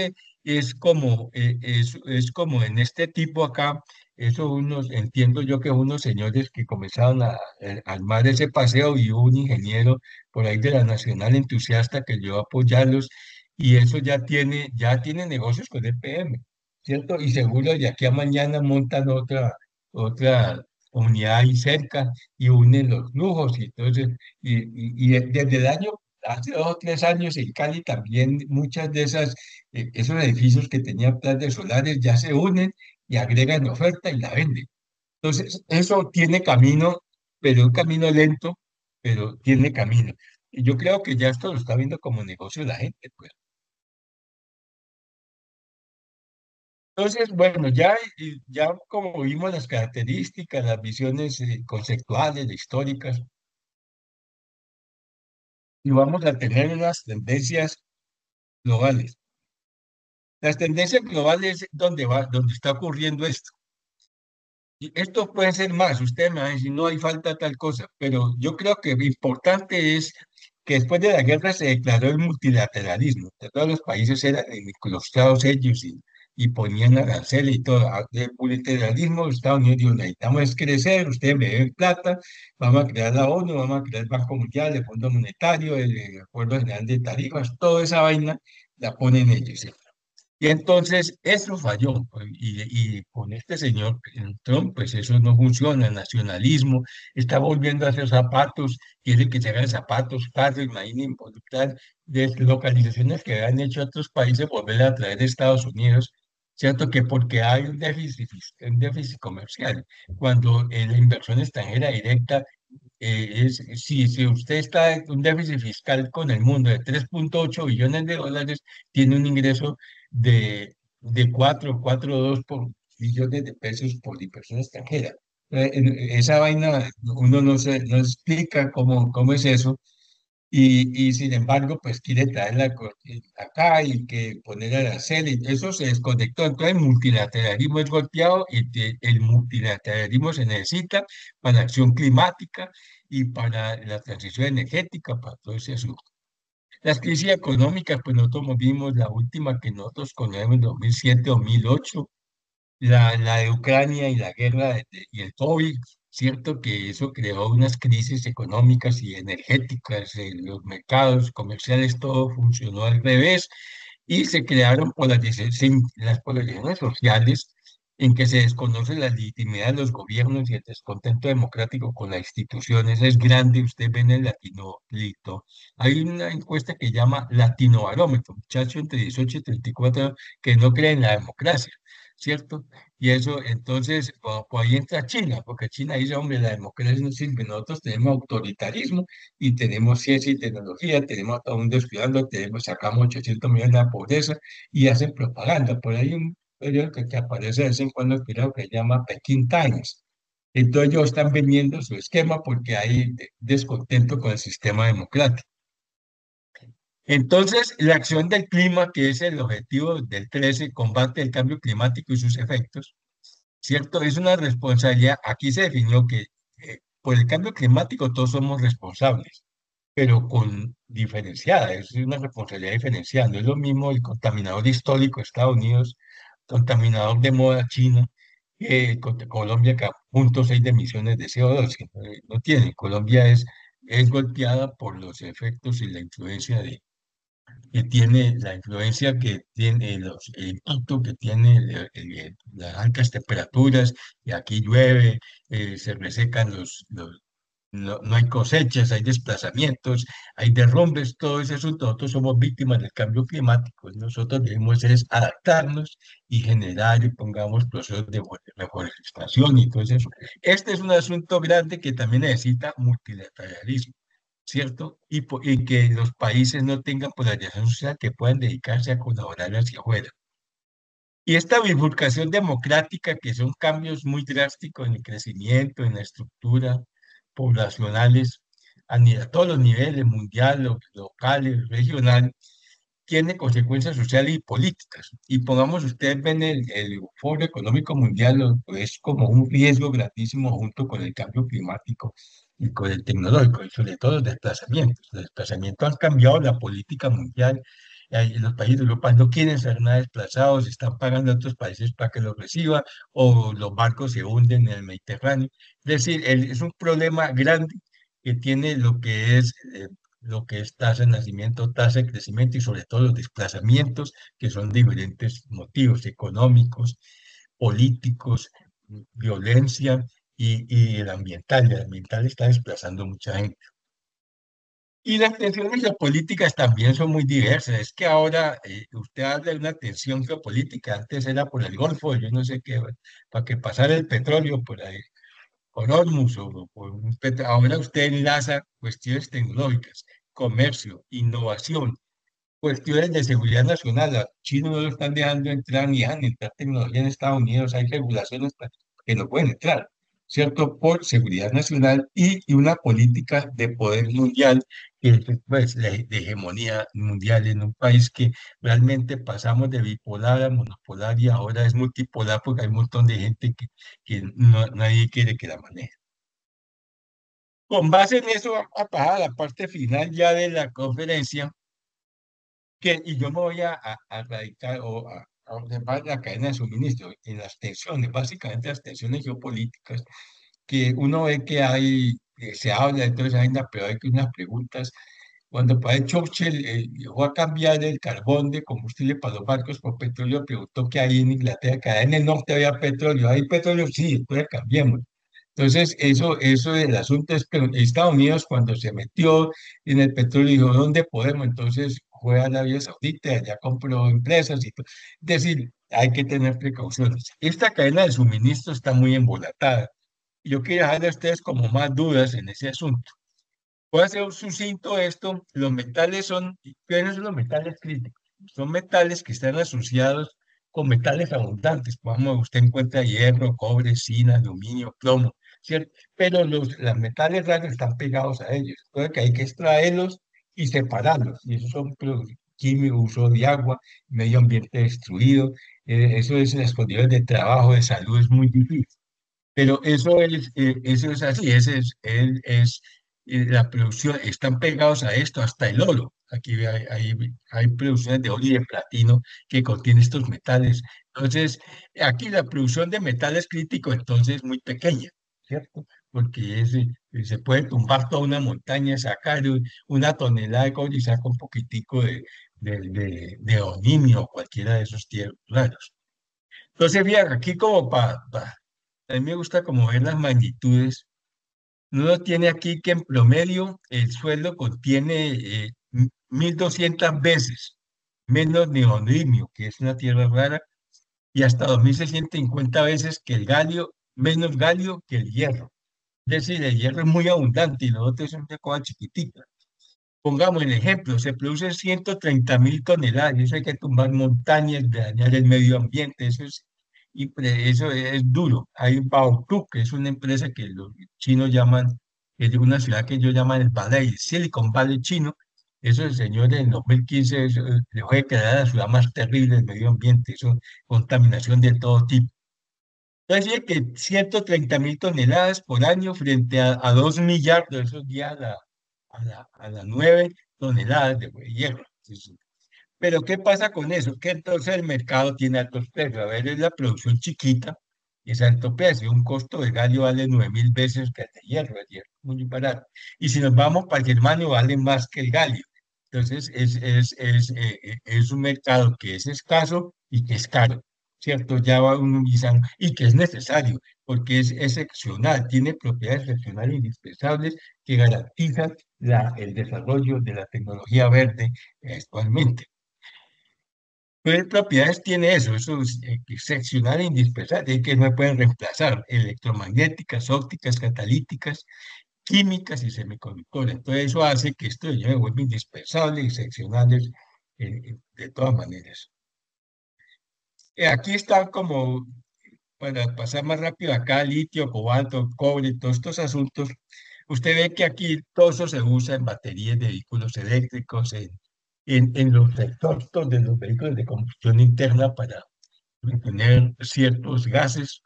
es como en este tipo acá, eso unos, entiendo yo que unos señores que comenzaron a armar ese paseo y un ingeniero por ahí de la Nacional entusiasta que yo a apoyarlos y eso ya tiene negocios con el PM. ¿Cierto? Y seguro de aquí a mañana montan otra unidad ahí cerca y unen los lujos. Y entonces, desde el año, hace 2 o 3 años en Cali también muchas de esos edificios que tenían plantas solares ya se unen y agregan oferta y la venden. Entonces, eso tiene camino, pero un camino lento, pero tiene camino. Y yo creo que ya esto lo está viendo como negocio la gente, pues. Entonces, bueno, ya como vimos las características, las visiones conceptuales, históricas, y vamos a tener unas tendencias globales. Las tendencias globales es donde está ocurriendo esto. Y esto puede ser más, usted me va a decir, no hay falta tal cosa, pero yo creo que lo importante es que después de la guerra se declaró el multilateralismo, que todos los países eran enclaustrados ellos y ponían aranceles y todo. El multilateralismo, Estados Unidos dijo, necesitamos es crecer, ustedes me deben plata, vamos a crear la ONU, vamos a crear el Banco Mundial, el Fondo Monetario, el Acuerdo General de Tarifas, toda esa vaina la ponen ellos. Y entonces eso falló, pues, y con este señor Trump, pues eso no funciona, el nacionalismo está volviendo a hacer zapatos, quiere que se hagan zapatos, carros, imagínense involucrar deslocalizaciones que han hecho otros países, volver a traer a Estados Unidos, ¿cierto? Que porque hay un déficit comercial, cuando la inversión extranjera directa si usted está en un déficit fiscal con el mundo de 3,8 billones de dólares, tiene un ingreso de 4,2 por billones de pesos por inversión extranjera. Esa vaina uno no explica cómo es eso y sin embargo, pues quiere traerla acá y que poner aranceles. Eso se desconectó. Entonces, el multilateralismo es golpeado y el multilateralismo se necesita para la acción climática y para la transición energética, para todo ese asunto. Las crisis económicas, pues nosotros vimos la última que nosotros conocemos en 2007-2008 la de Ucrania y la guerra y el COVID, cierto que eso creó unas crisis económicas y energéticas, los mercados comerciales, todo funcionó al revés y se crearon las polarizaciones sociales en que se desconoce la legitimidad de los gobiernos y el descontento democrático con las instituciones es grande. Usted ve en el hay una encuesta que llama Latinobarómetro, muchachos entre 18 y 34 que no creen en la democracia. ¿Cierto? Y eso, entonces, por ahí entra China, porque China dice, hombre, la democracia no sirve, nosotros tenemos autoritarismo y tenemos ciencia y tecnología, tenemos a todo el mundo estudiando, sacamos 800 millones de la pobreza y hacen propaganda. Por ahí un periódico que aparece de vez en cuando, creo que se llama Peking Times. Entonces ellos están vendiendo su esquema porque hay descontento con el sistema democrático. Entonces, la acción del clima, que es el objetivo del 13, combate el cambio climático y sus efectos, ¿cierto? Es una responsabilidad. Aquí se definió que por el cambio climático todos somos responsables, pero con diferenciada, es una responsabilidad diferenciada. No es lo mismo el contaminador histórico Estados Unidos, contaminador de moda China, que Colombia, que a 0,6 de emisiones de CO2, que no tiene. Colombia es golpeada por los efectos y la influencia que tiene, la influencia que tiene, el impacto que tiene las altas temperaturas, y aquí llueve, se resecan no hay cosechas, hay desplazamientos, hay derrumbes, todo ese asunto. Nosotros somos víctimas del cambio climático. Nosotros debemos es adaptarnos y generar y pongamos procesos de reforestación y todo eso. Este es un asunto grande que también necesita multilateralismo, ¿cierto? Y que los países no tengan polarización social, que puedan dedicarse a colaborar hacia afuera. Y esta bifurcación democrática, que son cambios muy drásticos en el crecimiento, en la estructura poblacionales, a todos los niveles, mundial, locales, regional, tiene consecuencias sociales y políticas. Y pongamos, ustedes ven el Foro Económico Mundial, es como un riesgo grandísimo junto con el cambio climático y con el tecnológico, y sobre todo los desplazamientos. Los desplazamientos han cambiado la política mundial. Los países de Europa no quieren ser nada desplazados, están pagando a otros países para que los reciban, o los barcos se hunden en el Mediterráneo. Es decir, es un problema grande que tiene lo que es tasa de nacimiento, tasa de crecimiento y sobre todo los desplazamientos, que son diferentes motivos económicos, políticos, violencia y el ambiental. El ambiental está desplazando mucha gente. Y las tensiones geopolíticas también son muy diversas. Es que ahora usted habla de una tensión geopolítica, antes era por el Golfo, yo no sé qué, para que pasara el petróleo por ahí, por Hormuz o por ahora usted enlaza cuestiones tecnológicas, comercio, innovación, cuestiones de seguridad nacional. Los chinos no lo están dejando entrar ni dejan entrar tecnología en Estados Unidos. Hay regulaciones que no pueden entrar, ¿cierto? Por seguridad nacional y una política de poder mundial, que es pues, de hegemonía mundial en un país que realmente pasamos de bipolar a monopolar y ahora es multipolar porque hay un montón de gente que nadie quiere que la maneje. Con base en eso, vamos a pasar a la parte final ya de la conferencia y yo me voy a radicar a observar la cadena de suministro en las tensiones, básicamente las tensiones geopolíticas, que uno ve que se habla de toda esa agenda, pero hay que unas preguntas. Cuando para Churchill llegó a cambiar el carbón de combustible para los barcos por petróleo, preguntó qué hay en Inglaterra, que en el norte había petróleo. ¿Hay petróleo? Sí, entonces cambiemos. Entonces, eso del asunto es que Estados Unidos cuando se metió en el petróleo dijo, ¿dónde podemos? Entonces fue a Arabia Saudita, allá compró empresas y todo. Es decir, hay que tener precauciones. Esta cadena de suministro está muy embolatada. Yo quiero dejarle a ustedes como más dudas en ese asunto. Voy a hacer un sucinto esto. Los metales ¿cuáles son los metales críticos? Son metales que están asociados con metales abundantes. Como usted encuentra hierro, cobre, zinc, aluminio, plomo, ¿cierto? Pero los metales raros están pegados a ellos. Entonces que hay que extraerlos y separarlos. Y esos son químicos, uso de agua, medio ambiente destruido. Eso es las condiciones de trabajo, de salud, es muy difícil. Pero eso es así, la producción, están pegados a esto, hasta el oro. Aquí hay producciones de oro y de platino que contienen estos metales. Entonces, aquí la producción de metales críticos entonces es muy pequeña, ¿cierto? Porque se puede tumbar toda una montaña, sacar una tonelada de cobre y saca un poquitico de aluminio o cualquiera de esos tierras raros. Entonces, bien, aquí como a mí me gusta como ver las magnitudes. Uno tiene aquí que en promedio el suelo contiene 1.200 veces menos neodimio, que es una tierra rara, y hasta 2.650 veces que el galio, menos galio que el hierro. Es decir, el hierro es muy abundante y los otros son de cosa chiquitita. Pongamos el ejemplo, se producen 130.000 toneladas, y eso hay que tumbar montañas, dañar el medio ambiente, eso es duro. Hay Baotou, que es una empresa que los chinos llaman, es de una ciudad que ellos llaman el Valley, Silicon Valley chino. Eso el señor en 2015 dejó de crear la ciudad más terrible del medio ambiente, eso, contaminación de todo tipo. Entonces, dice que 130.000 toneladas por año frente a 2 millardos, eso ya a la 9 toneladas de hierro. Pero ¿qué pasa con eso? Que entonces el mercado tiene altos precios. A ver, es la producción chiquita, es alto precio. Un costo de galio vale 9.000 veces que el hierro muy barato. Y si nos vamos para el germanio, vale más que el galio. Entonces es un mercado que es escaso y que es caro, ¿cierto? Ya va uno guisando, y que es necesario, porque es excepcional, tiene propiedades excepcionales indispensables que garantizan el desarrollo de la tecnología verde actualmente. ¿Qué propiedades tiene eso? Eso es excepcional e indispensable, y que no pueden reemplazar: electromagnéticas, ópticas, catalíticas, químicas y semiconductores. Entonces, eso hace que esto se vuelva indispensable y excepcionales de todas maneras. Aquí está como, para pasar más rápido acá, litio, cobalto, cobre, todos estos asuntos. Usted ve que aquí todo eso se usa en baterías de vehículos eléctricos, en los resortos de los vehículos de combustión interna para tener ciertos gases,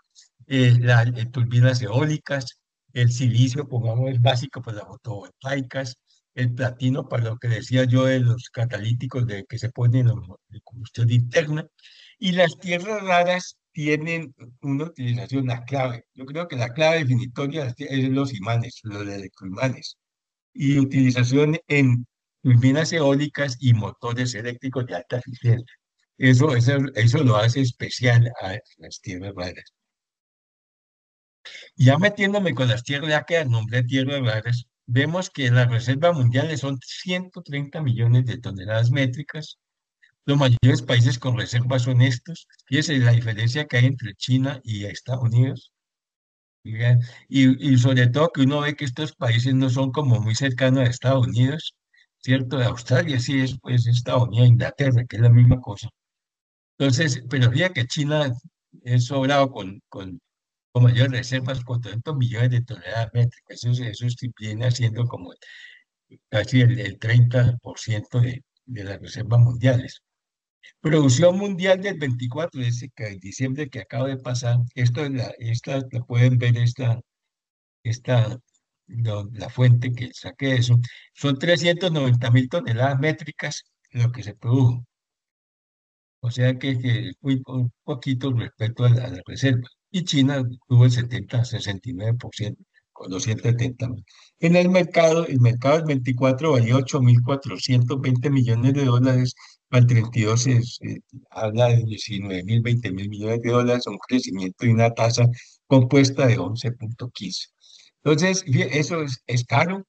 turbinas eólicas, el silicio, pongamos, es básico para las fotovoltaicas, el platino para lo que decía yo de los catalíticos que se ponen en la combustión interna, y las tierras raras tienen una utilización, la clave. Yo creo que la clave definitoria es los imanes, los electroimanes, y utilización en turbinas eólicas y motores eléctricos de alta eficiencia. Eso lo hace especial a las tierras raras. Ya metiéndome con las tierras, ya que nombré tierras raras, vemos que las reservas mundiales son 130 millones de toneladas métricas. Los mayores países con reservas son estos. Fíjese la diferencia que hay entre China y Estados Unidos. Y sobre todo que uno ve que estos países no son como muy cercanos a Estados Unidos, ¿cierto? De Australia sí es pues Estados Unidos, Inglaterra, que es la misma cosa. Entonces, pero fíjate que China es sobrado con mayores reservas, con 200 millones de toneladas métricas. Eso sí viene haciendo como casi el 30% de las reservas mundiales. Producción mundial del 24, ese que en diciembre que acaba de pasar, esto es la pueden ver, la fuente que saqué de eso, son 390.000 toneladas métricas lo que se produjo. O sea que es un poquito respecto a la reserva. Y China tuvo el 69% con 270.000. En el mercado del 24 valía 8.420 millones de dólares, al 32 habla de 19.000, 20.000 millones de dólares, un crecimiento y una tasa compuesta de 11,15. Entonces, eso es caro,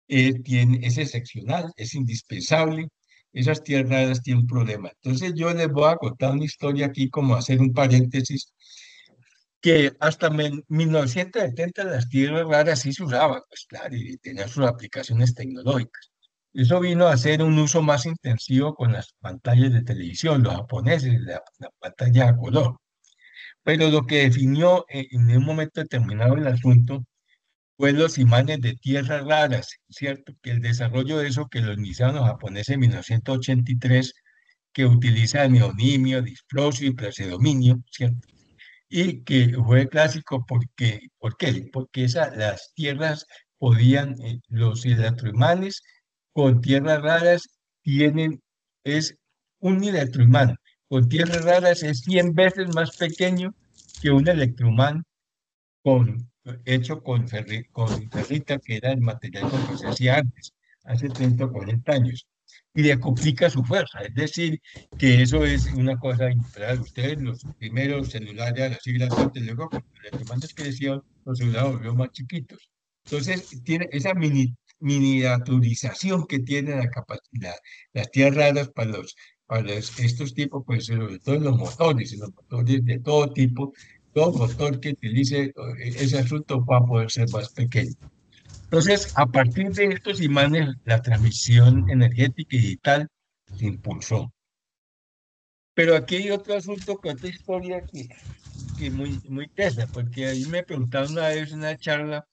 es excepcional, es indispensable. Esas tierras raras tienen un problema. Entonces yo les voy a contar una historia aquí, como hacer un paréntesis, que hasta 1970 las tierras raras sí se usaban, pues claro, y tenían sus aplicaciones tecnológicas. Eso vino a hacer un uso más intensivo con las pantallas de televisión, los japoneses, la pantalla a color. Pero lo que definió en un momento determinado el asunto fue los imanes de tierras raras, ¿cierto? Que el desarrollo de eso que lo iniciaron los japoneses en 1983, que utiliza neodimio, disprosio y praseodominio, ¿cierto? Y que fue clásico ¿por qué? Porque las tierras los electroimanes con tierras raras tienen, es un electroimán con tierras raras es 100 veces más pequeño que un electroimán con, hecho con ferrita, que era el material con que se hacía antes, hace 30 o 40 años, y le complica su fuerza. Es decir, que eso es una cosa impresionante. Ustedes, los primeros celulares, así grandes, luego con los demandas que decían, los celulares volvieron más chiquitos. Entonces, tiene esa miniaturización que tiene la capacidad, las tierras raras estos tipos, pues sobre todo en los motores de todo tipo, todo motor que utilice ese asunto va a poder ser más pequeño. Entonces, a partir de estos imanes, la transmisión energética y digital se impulsó. Pero aquí hay otro asunto, con otra historia que muy, muy tesa, porque ahí me preguntaron una vez en una charla,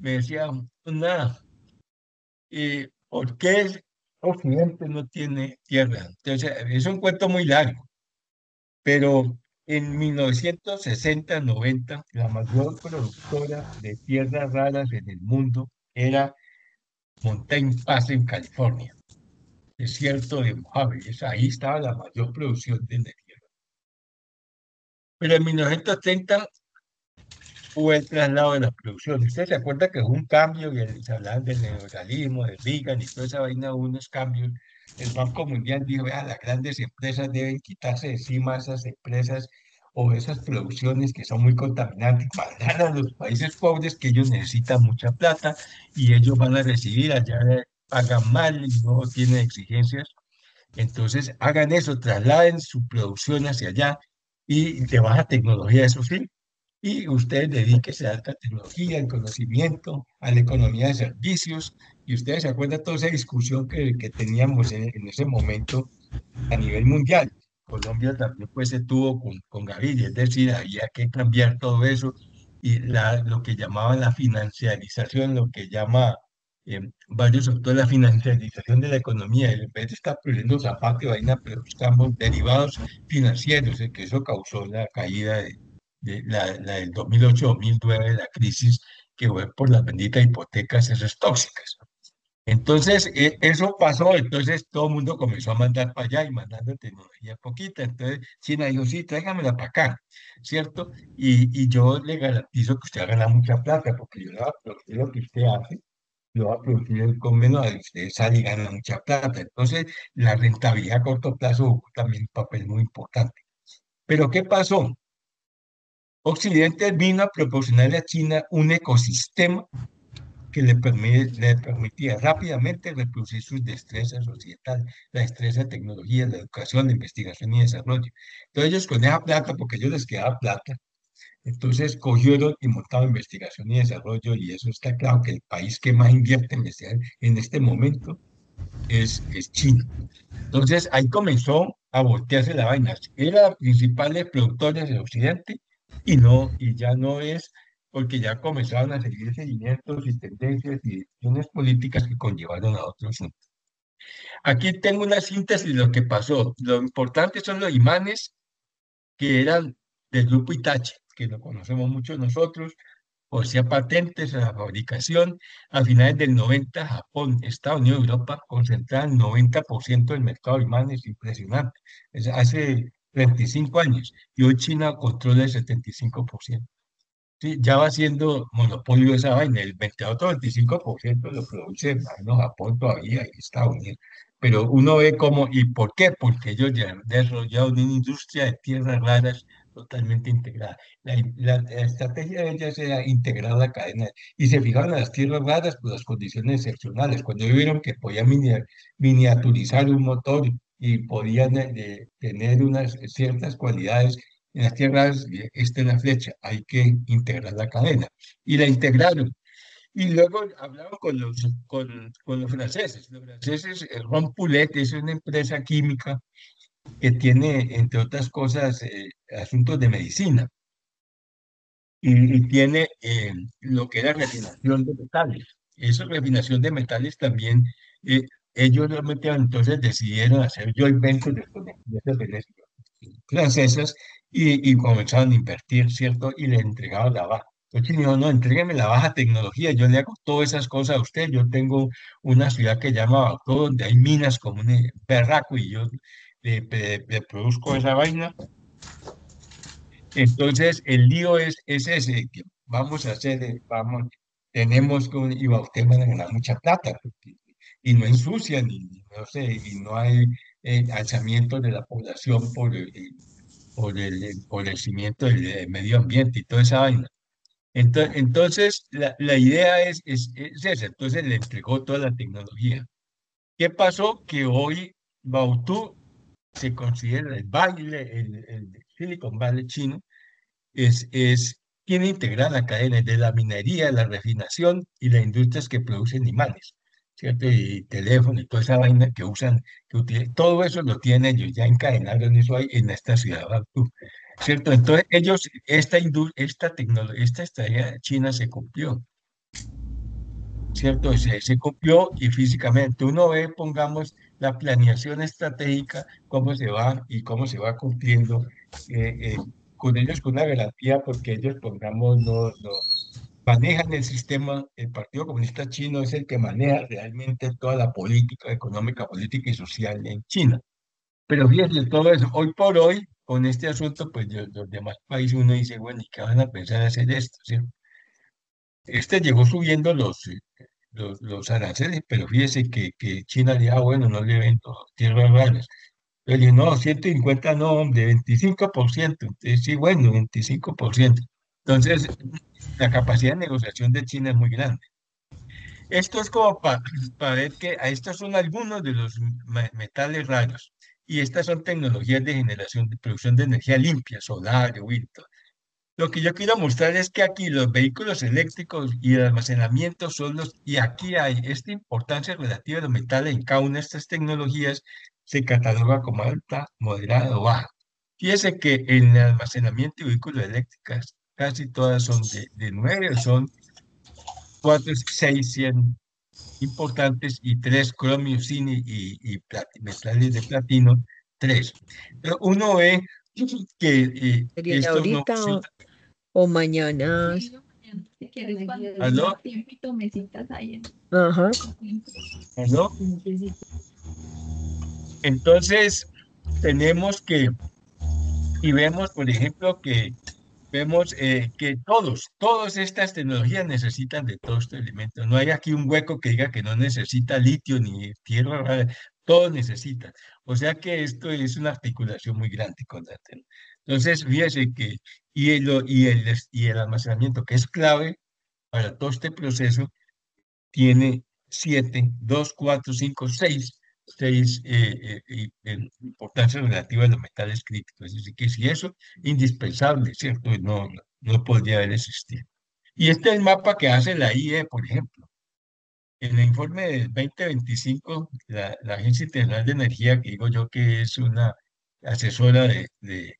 me decía, nada, ¿por qué Occidente no tiene tierra? Entonces, es un cuento muy largo, pero en 1960-90, la mayor productora de tierras raras en el mundo era Mountain Pass en California, desierto de Mojave. Ahí estaba la mayor producción de energía. Pero en 1930 hubo el traslado de la producción. ¿Usted se acuerda que hubo un cambio y se hablaban del neoliberalismo, de Reagan y toda esa vaina, hubo unos cambios? El Banco Mundial dijo, vea, las grandes empresas deben quitarse de encima esas empresas o esas producciones que son muy contaminantes, mandar a los países pobres que ellos necesitan mucha plata y ellos van a recibir allá, pagan mal y no tienen exigencias. Entonces hagan eso, trasladen su producción hacia allá y de baja tecnología, eso sí, y ustedes dedíquense a alta tecnología, al conocimiento, a la economía de servicios. Y ustedes se acuerdan de toda esa discusión que teníamos en ese momento a nivel mundial. Colombia también pues se tuvo con Gaviria, es decir, había que cambiar todo eso y lo que llamaban la financiarización, lo que llama varios autores la financiarización de la economía. En vez de estar produciendo zapatos y vaina, pero buscamos derivados financieros, que eso causó la caída de la del 2008-2009, la crisis que fue por las benditas hipotecas esas tóxicas. Entonces, eso pasó, entonces todo el mundo comenzó a mandar para allá y mandando tecnología poquita. Entonces, China dijo, sí, tráigamela para acá, ¿cierto? Y yo le garantizo que usted va a ganar mucha plata, porque yo le voy a producir lo que usted hace, lo va a producir con menos de usted sale y gana mucha plata. Entonces, la rentabilidad a corto plazo jugó también un papel muy importante. Pero, ¿qué pasó? Occidente vino a proporcionarle a China un ecosistema que le permitía rápidamente reproducir sus destrezas occidentales, la destreza de tecnología, la educación, la investigación y desarrollo. Entonces ellos con esa plata, porque a ellos les quedaba plata, entonces cogieron y montaron investigación y desarrollo y eso está claro que el país que más invierte en en este momento es China. Entonces ahí comenzó a voltearse la vaina. Era la principal productora de Occidente y no, y ya no es, porque ya comenzaron a seguir seguimientos y tendencias y decisiones políticas que conllevaron a otros asuntos. Aquí tengo una síntesis de lo que pasó. Lo importante son los imanes que eran del grupo Itachi, que lo conocemos mucho nosotros, o sea, patentes a la fabricación. A finales del 90, Japón, Estados Unidos y Europa concentraban el 90% del mercado de imanes, impresionante. Es hace 35 años, y hoy China controla el 75%. Sí, ya va siendo monopolio esa vaina, el 20 otro 25% lo produce, no, Japón todavía y Estados Unidos. Pero uno ve cómo, ¿y por qué? Porque ellos ya han desarrollado una industria de tierras raras totalmente integrada. La estrategia de ellas era integrar la cadena y se fijaron en las tierras raras por las condiciones excepcionales. Cuando vieron que podían miniaturizar un motor y podían tener unas ciertas cualidades en las tierras, esta es la flecha, hay que integrar la cadena. Y la integraron. Y luego hablaron con los franceses. Los franceses, Ron Poulet es una empresa química que tiene, entre otras cosas, asuntos de medicina y tiene lo que era refinación de metales. Esa refinación de metales también, eh, ellos realmente entonces decidieron hacer joint ventures con empresas francesas y comenzaron a invertir, ¿cierto? Y le entregaban la baja. Entonces dijo, no, entrégueme la baja tecnología, yo le hago todas esas cosas a usted. Yo tengo una ciudad que se llama Bacó, donde hay minas como un berraco y yo le produzco esa vaina. Entonces, el lío es ese, que vamos a hacer, tenemos que, y usted van a ganar mucha plata, y no ensucian, y no sé, y no hay alzamiento de la población por el empobrecimiento del medio ambiente y toda esa vaina. Entonces, la idea es esa, entonces le entregó toda la tecnología. ¿Qué pasó? Que hoy Bautú se considera el baile, el Silicon Valley chino, tiene integrada la cadena de la minería, la refinación y las industrias que producen imanes, ¿cierto? Y teléfono y toda esa vaina que usan, todo eso lo tienen ellos, ya encadenaron eso ahí en esta ciudad de Bangkok, ¿cierto? Entonces ellos, esta tecnología, esta estrategia china se cumplió, ¿cierto? Se cumplió y físicamente uno ve, pongamos, la planeación estratégica, cómo se va y cómo se va cumpliendo. con ellos con una garantía porque ellos, pongamos, no manejan el sistema. El Partido Comunista Chino es el que maneja realmente toda la política económica, política y social en China. Pero fíjense, todo eso, hoy por hoy, con este asunto, pues los demás países uno dice, bueno, ¿y qué van a pensar hacer esto? ¿Sí? Este llegó subiendo los aranceles, pero fíjese que China le dijo, ah, bueno, no le vendo tierras raras. Yo le dije, no, 150 no, de 25%. Entonces, sí, bueno, 25%. Entonces, la capacidad de negociación de China es muy grande. Esto es como para ver que estos son algunos de los metales raros. Y estas son tecnologías de generación, de producción de energía limpia, solar, wind. Lo que yo quiero mostrar es que aquí los vehículos eléctricos y el almacenamiento son los, y aquí hay esta importancia relativa de los metales en cada una de estas tecnologías, se cataloga como alta, moderada o baja. Fíjese que en el almacenamiento de vehículos eléctricos casi todas son de 9, son 4, 6, 100 importantes y 3 cromio, zinc metales de platino, 3. Pero uno ve que ¿Sería estos no ahorita funcionan. o mañana? Sí, no, mañana, si quieres, cuando ¿Aló? tengas tiempito, me citas ahí Ajá. ¿Aló? Entonces, tenemos que, y vemos, por ejemplo, vemos que todas estas tecnologías necesitan de todos estos elementos. No hay aquí un hueco que diga que no necesita litio ni tierra rara, todos necesitan. O sea que esto es una articulación muy grande con la tecnología. Entonces, fíjese que, y el almacenamiento, que es clave para todo este proceso, tiene 7, 2, 4, 5, 6 importancia relativa de los metales críticos. Es decir, que si eso es indispensable, ¿cierto? No podría haber existido. Y este es el mapa que hace la IE, por ejemplo. En el informe del 2025, la Agencia Internacional de Energía, que digo yo que es una asesora de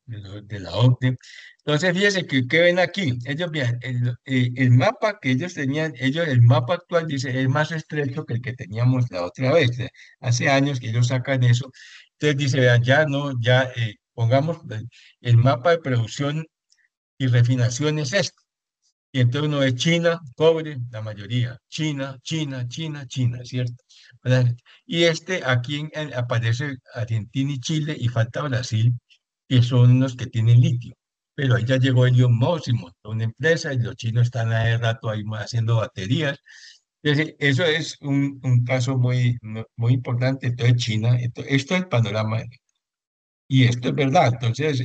la OCDE. Entonces, fíjense que ven aquí. Ellos, vean, el mapa que ellos tenían, el mapa actual dice es más estrecho que el que teníamos la otra vez. Hace años que ellos sacan eso. Entonces dice, vean, ya no, ya pongamos el mapa de producción y refinación es este. Y entonces uno ve China, cobre, la mayoría. China, China, China, China, ¿cierto? ¿Verdad? Y aquí aparece Argentina y Chile y falta Brasil, que son los que tienen litio. Pero ahí ya llegó Elon Musk y montó una empresa y los chinos están hace rato ahí haciendo baterías. Entonces, eso es un caso muy importante. Entonces, China, esto es el panorama. Y esto es verdad. Entonces,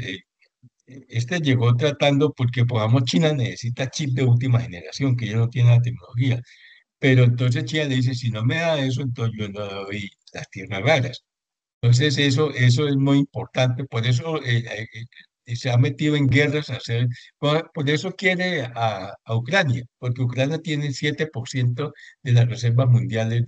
este llegó tratando porque, podamos, China necesita chip de última generación, que ya no tiene la tecnología. Pero entonces China le dice, si no me da eso, entonces yo no doy las tierras raras. Entonces eso es muy importante, por eso se ha metido en guerras por eso quiere a Ucrania, porque Ucrania tiene el 7% de las reservas mundiales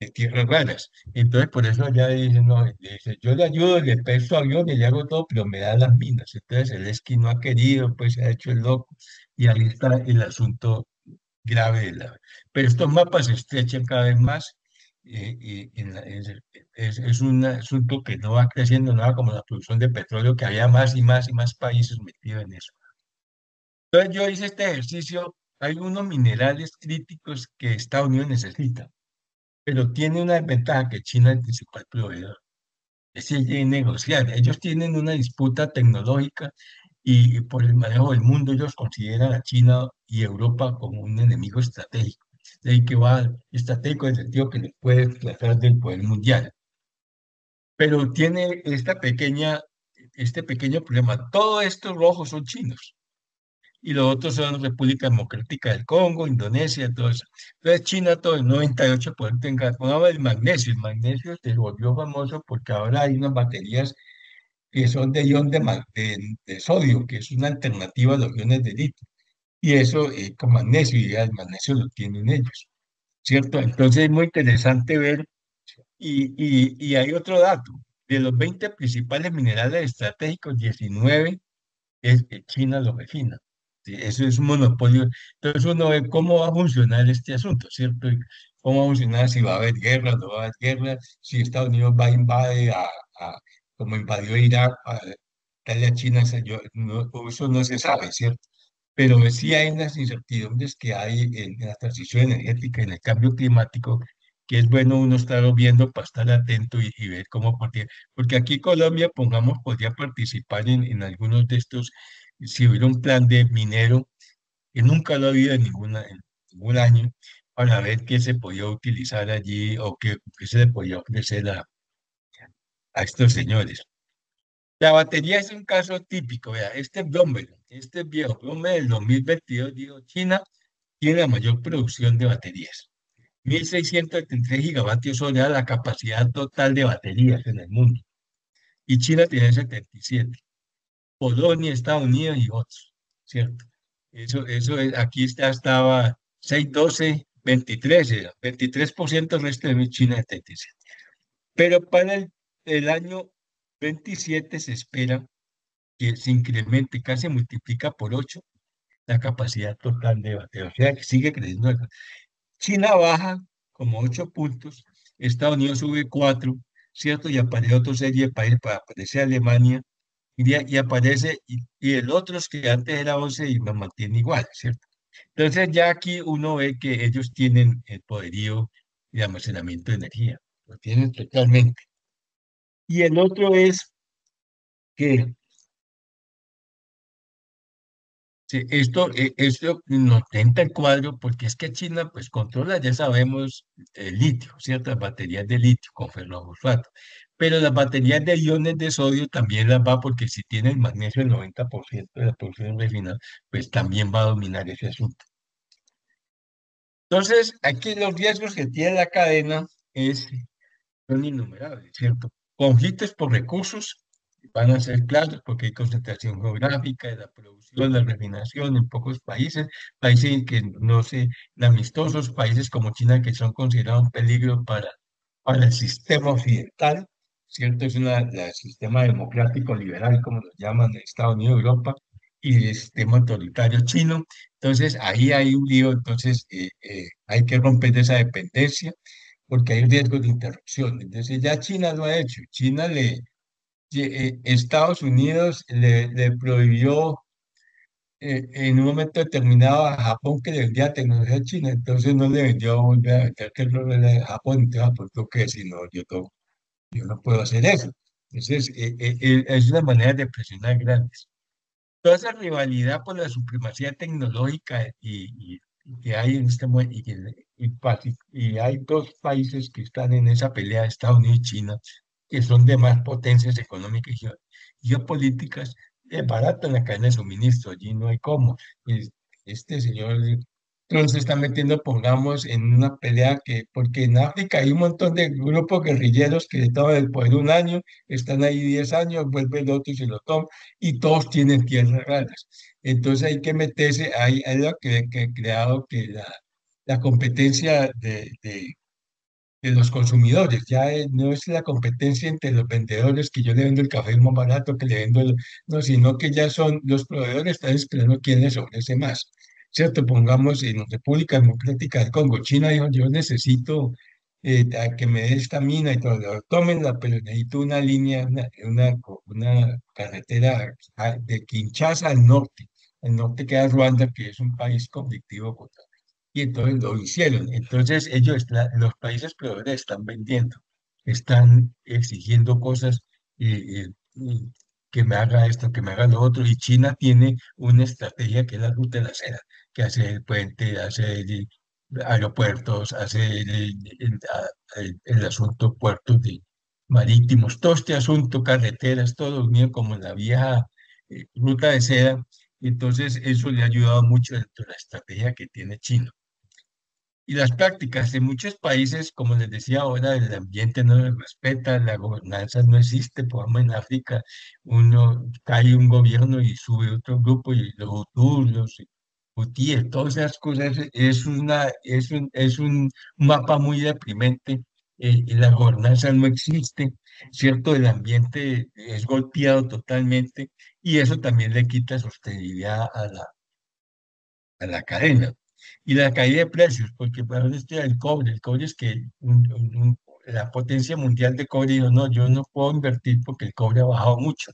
de tierras raras. Entonces, por eso ya dice, no, dice, yo le ayudo, le presto aviones, le hago todo, pero me da las minas. Entonces, el esqui no ha querido, pues se ha hecho el loco. Y ahí está el asunto grave Pero estos mapas se estrechan cada vez más. Es un asunto que no va creciendo nada como la producción de petróleo, que había más y más y más países metidos en eso. Entonces yo hice este ejercicio, hay unos minerales críticos que Estados Unidos necesita, pero tiene una desventaja que China es el principal proveedor. Es decir, negociar. Ellos tienen una disputa tecnológica y por el manejo del mundo ellos consideran a China y Europa como un enemigo estratégico. De que va estratégico en el sentido que les puede desplazar del poder mundial. Pero tiene este pequeño problema. Todos estos rojos son chinos y los otros son República Democrática del Congo, Indonesia, todo eso. Entonces China todo el 98% en gas. Pongamos el magnesio se volvió famoso porque ahora hay unas baterías que son de ion de sodio, que es una alternativa a los iones de litio. Y eso con magnesio, y el magnesio lo tienen ellos, ¿cierto? Entonces es muy interesante ver, y hay otro dato, de los 20 principales minerales estratégicos, 19 es que China lo refina. Sí, eso es un monopolio. Entonces uno ve cómo va a funcionar este asunto, ¿cierto? Y cómo va a funcionar, si va a haber guerra, no va a haber guerra, si Estados Unidos va a invadir como invadió Irak, quitarle a China, eso no se sabe, ¿cierto? Pero sí hay unas incertidumbres que hay en la transición energética, en el cambio climático, que es bueno uno estarlo viendo para estar atento y ver cómo partir. Porque aquí Colombia, pongamos, podría participar en algunos de estos, si hubiera un plan de minero, que nunca lo ha habido en ningún año, para ver qué se podía utilizar allí o qué se le podía ofrecer a estos señores. La batería es un caso típico, vea, este Bloomberg, este viejo Bloomberg del 2022 dijo, China tiene la mayor producción de baterías. 1.673 gigavatios hora la capacidad total de baterías en el mundo. Y China tiene 77. Polonia, Estados Unidos y otros, ¿cierto? Aquí estaba 6, 12, 23, 23% el resto de China 77. Pero para el año 27 se espera que se incremente, casi multiplica por 8 la capacidad total de bateo. O sea, que sigue creciendo. China baja como 8 puntos, Estados Unidos sube 4, ¿cierto? Y aparece otra serie de países, aparece Alemania, y aparece, y el otro es que antes era 11 y me mantiene igual, ¿cierto? Entonces ya aquí uno ve que ellos tienen el poderío de almacenamiento de energía, lo tienen totalmente. Y el otro es que sí, esto nos tenta el cuadro porque es que China pues controla, ya sabemos, el litio, ciertas baterías de litio con ferrofosfato, pero las baterías de iones de sodio también las va porque si tiene el magnesio el 90% de la producción refinada, pues también va a dominar ese asunto. Entonces, aquí los riesgos que tiene la cadena son innumerables, ¿cierto? Conflictos por recursos van a ser claros porque hay concentración geográfica de la producción, la refinación en pocos países, países que no se, amistosos, países como China que son considerados un peligro para el sistema occidental, ¿cierto? Es el sistema democrático liberal, como lo llaman en Estados Unidos, Europa, y el sistema autoritario chino. Entonces, ahí hay un lío, entonces hay que romper esa dependencia porque hay riesgos de interrupción. Entonces ya China lo ha hecho. Estados Unidos le prohibió en un momento determinado a Japón que le vendía tecnología a China, entonces no le vendió volver a vender tecnología a Japón, entonces Japón tuvo que decir, no, yo no puedo hacer eso. Entonces es una manera de presionar grandes. Toda esa rivalidad por la supremacía tecnológica y que hay en este momento, y hay dos países que están en esa pelea, Estados Unidos y China, que son de más potencias económicas y geopolíticas, es barato en la cadena de suministro, allí no hay cómo. Este señor Trump se está metiendo, pongamos, en una pelea porque en África hay un montón de grupos guerrilleros que toman el poder un año, están ahí 10 años, vuelve el otro y se lo toma y todos tienen tierras raras. Entonces hay que meterse, hay lo que he creado que la competencia de los consumidores, ya no es la competencia entre los vendedores que yo le vendo el café más barato que le vendo, no, sino que ya son los proveedores, están esperando quién les ofrece más. ¿Cierto? Pongamos en República Democrática del Congo, China dijo, yo necesito a que me dé esta mina y todo, tómenla, pero necesito una línea, una carretera de Kinshasa al norte queda Ruanda, que es un país conflictivo y entonces lo hicieron. Entonces los países proveedores están vendiendo, están exigiendo cosas y que me haga esto, que me haga lo otro. Y China tiene una estrategia que es la ruta de la seda, que hace el puente, hace aeropuertos, hace el asunto puertos marítimos, todo este asunto, carreteras, todo unido como la vieja ruta de seda. Entonces, eso le ha ayudado mucho dentro de la estrategia que tiene China. Y las prácticas en muchos países, como les decía ahora, el ambiente no se respeta, la gobernanza no existe. Por ejemplo, en África, cae un gobierno y sube otro grupo, y los hutus, los hutíes, todas esas cosas, es un mapa muy deprimente. Y la gobernanza no existe, ¿cierto? El ambiente es golpeado totalmente y eso también le quita sostenibilidad a la cadena. Y la caída de precios, porque para esto el cobre es que la potencia mundial de cobre dijo, no, yo no puedo invertir porque el cobre ha bajado mucho.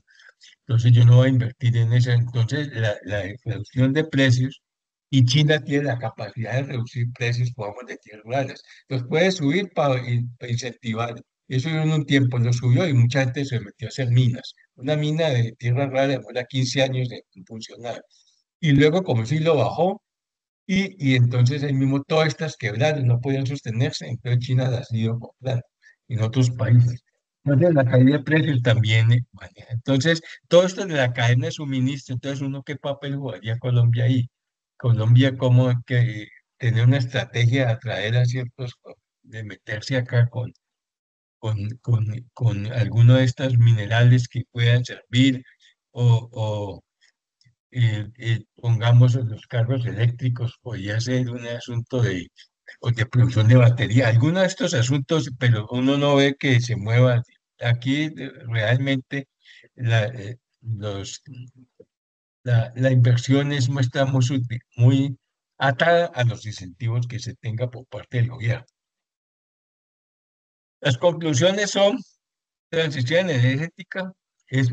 entonces yo no voy a invertir en eso. Entonces la reducción de precios, y China tiene la capacidad de reducir precios, podemos decir, rurales. Los puede subir para incentivar. Eso en un tiempo lo subió y mucha gente se metió a hacer minas. Una mina de tierra rara demora 15 años en funcionar. Y luego, como si lo bajó, y entonces ahí mismo todas estas quebradas no podían sostenerse, entonces China las ha ido comprando en otros países. Entonces la caída de precios también maneja. Entonces, todo esto de la cadena de suministro, entonces uno qué papel jugaría Colombia ahí. Colombia como que tener una estrategia de atraer a ciertos, de meterse acá con alguno de estos minerales que puedan servir o pongamos los carros eléctricos, podría ser un asunto o de producción de batería, algunos de estos asuntos, pero uno no ve que se mueva. Aquí realmente la inversión está muy, muy atada a los incentivos que se tenga por parte del gobierno. Las conclusiones son: transición energética es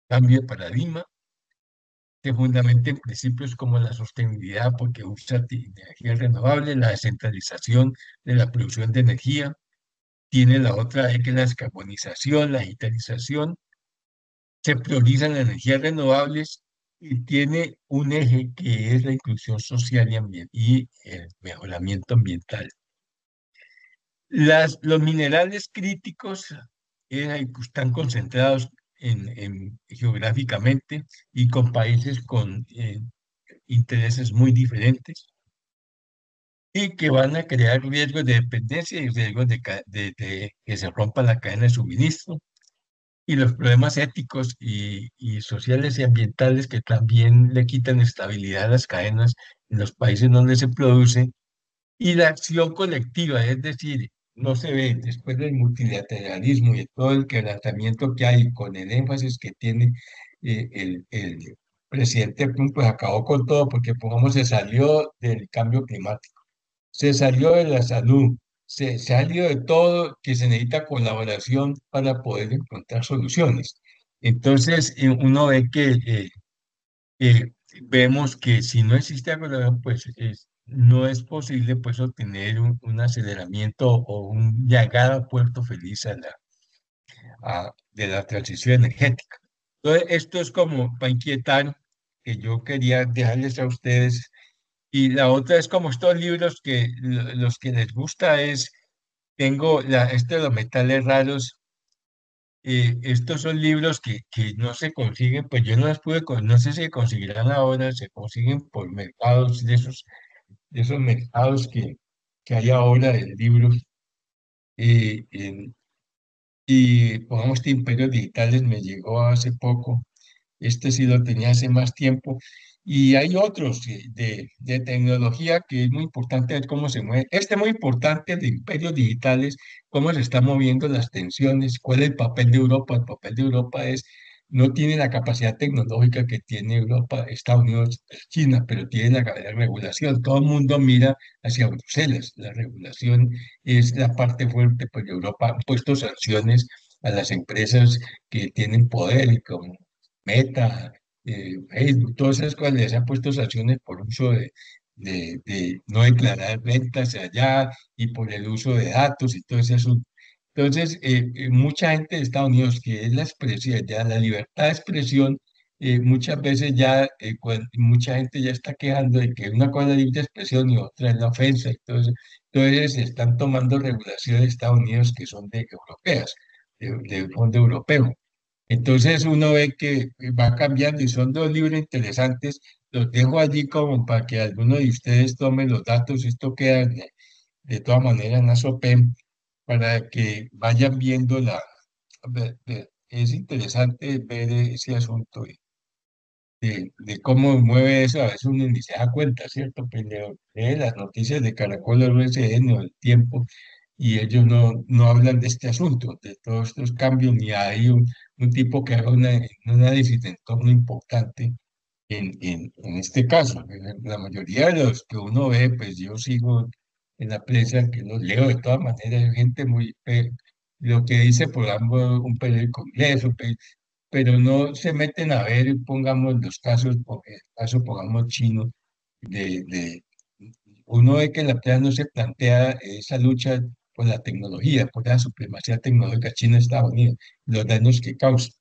cambio de paradigma, se fundamenta en principios como la sostenibilidad, porque usa energía renovable, la descentralización de la producción de energía. Tiene la otra, que es la descarbonización, la digitalización. Se priorizan las energías renovables y tiene un eje que es la inclusión social y el mejoramiento ambiental. Los minerales críticos están concentrados geográficamente y con países con intereses muy diferentes y que van a crear riesgos de dependencia y riesgos de que se rompa la cadena de suministro, y los problemas éticos y sociales y ambientales que también le quitan estabilidad a las cadenas en los países donde se produce, y la acción colectiva, es decir, no se ve después del multilateralismo y de todo el quebrantamiento que hay con el énfasis que tiene el presidente Trump, pues acabó con todo porque, pongamos, se salió del cambio climático, se salió de la salud, se salió de todo, que se necesita colaboración para poder encontrar soluciones. Entonces, uno ve que eh, vemos que si no existe colaboración, pues no es posible pues obtener un aceleramiento o un llegar a puerto feliz de la transición energética. Entonces, esto es como para inquietar, que yo quería dejarles a ustedes. Y la otra es como estos libros que los que les gusta tengo de los metales raros. Estos son libros que no se consiguen, pues yo no las pude, no sé si se conseguirán ahora, se consiguen por mercados de esos mercados que hay ahora de libros. eh, en- y pongamos que Imperios Digitales me llegó hace poco. Este sí lo tenía hace más tiempo. Y hay otros de tecnología que es muy importante ver cómo se mueve. Este es muy importante de imperios digitales, cómo se están moviendo las tensiones, cuál es el papel de Europa. El papel de Europa no tiene la capacidad tecnológica que tiene Europa, Estados Unidos, China, pero tiene la regulación. Todo el mundo mira hacia Bruselas. La regulación es la parte fuerte, pues Europa ha puesto sanciones a las empresas que tienen poder, como Meta, Facebook, todas esas cosas les han puesto sanciones por uso de no declarar rentas allá y por el uso de datos y todo ese asunto. Entonces, mucha gente de Estados Unidos, que es la expresión, ya la libertad de expresión, muchas veces ya, mucha gente ya está quejando de que una cosa es la libre expresión y otra es la ofensa. Entonces se están tomando regulaciones de Estados Unidos que son europeas, de fondo europeo. Entonces uno ve que va cambiando y son dos libros interesantes. Los dejo allí como para que alguno de ustedes tome los datos. Esto queda de todas maneras en la SOPEM para que vayan viendo es interesante ver ese asunto de cómo mueve eso. A veces uno ni se da cuenta, ¿cierto? Pues lee las noticias de Caracol, el USN o El Tiempo, y ellos no hablan de este asunto, de todos estos cambios, ni hay un tipo que haga un análisis de entorno importante en este caso. La mayoría de los que uno ve, pues yo sigo en la prensa, que los leo de todas maneras, hay gente muy, lo que dice por ambos, un periódico inglés, pero no se meten a ver, pongamos los casos, el caso, pongamos chino, de uno ve que la playa no se plantea esa lucha por la tecnología, por la supremacía tecnológica China-Estados Unidos, los daños que causa.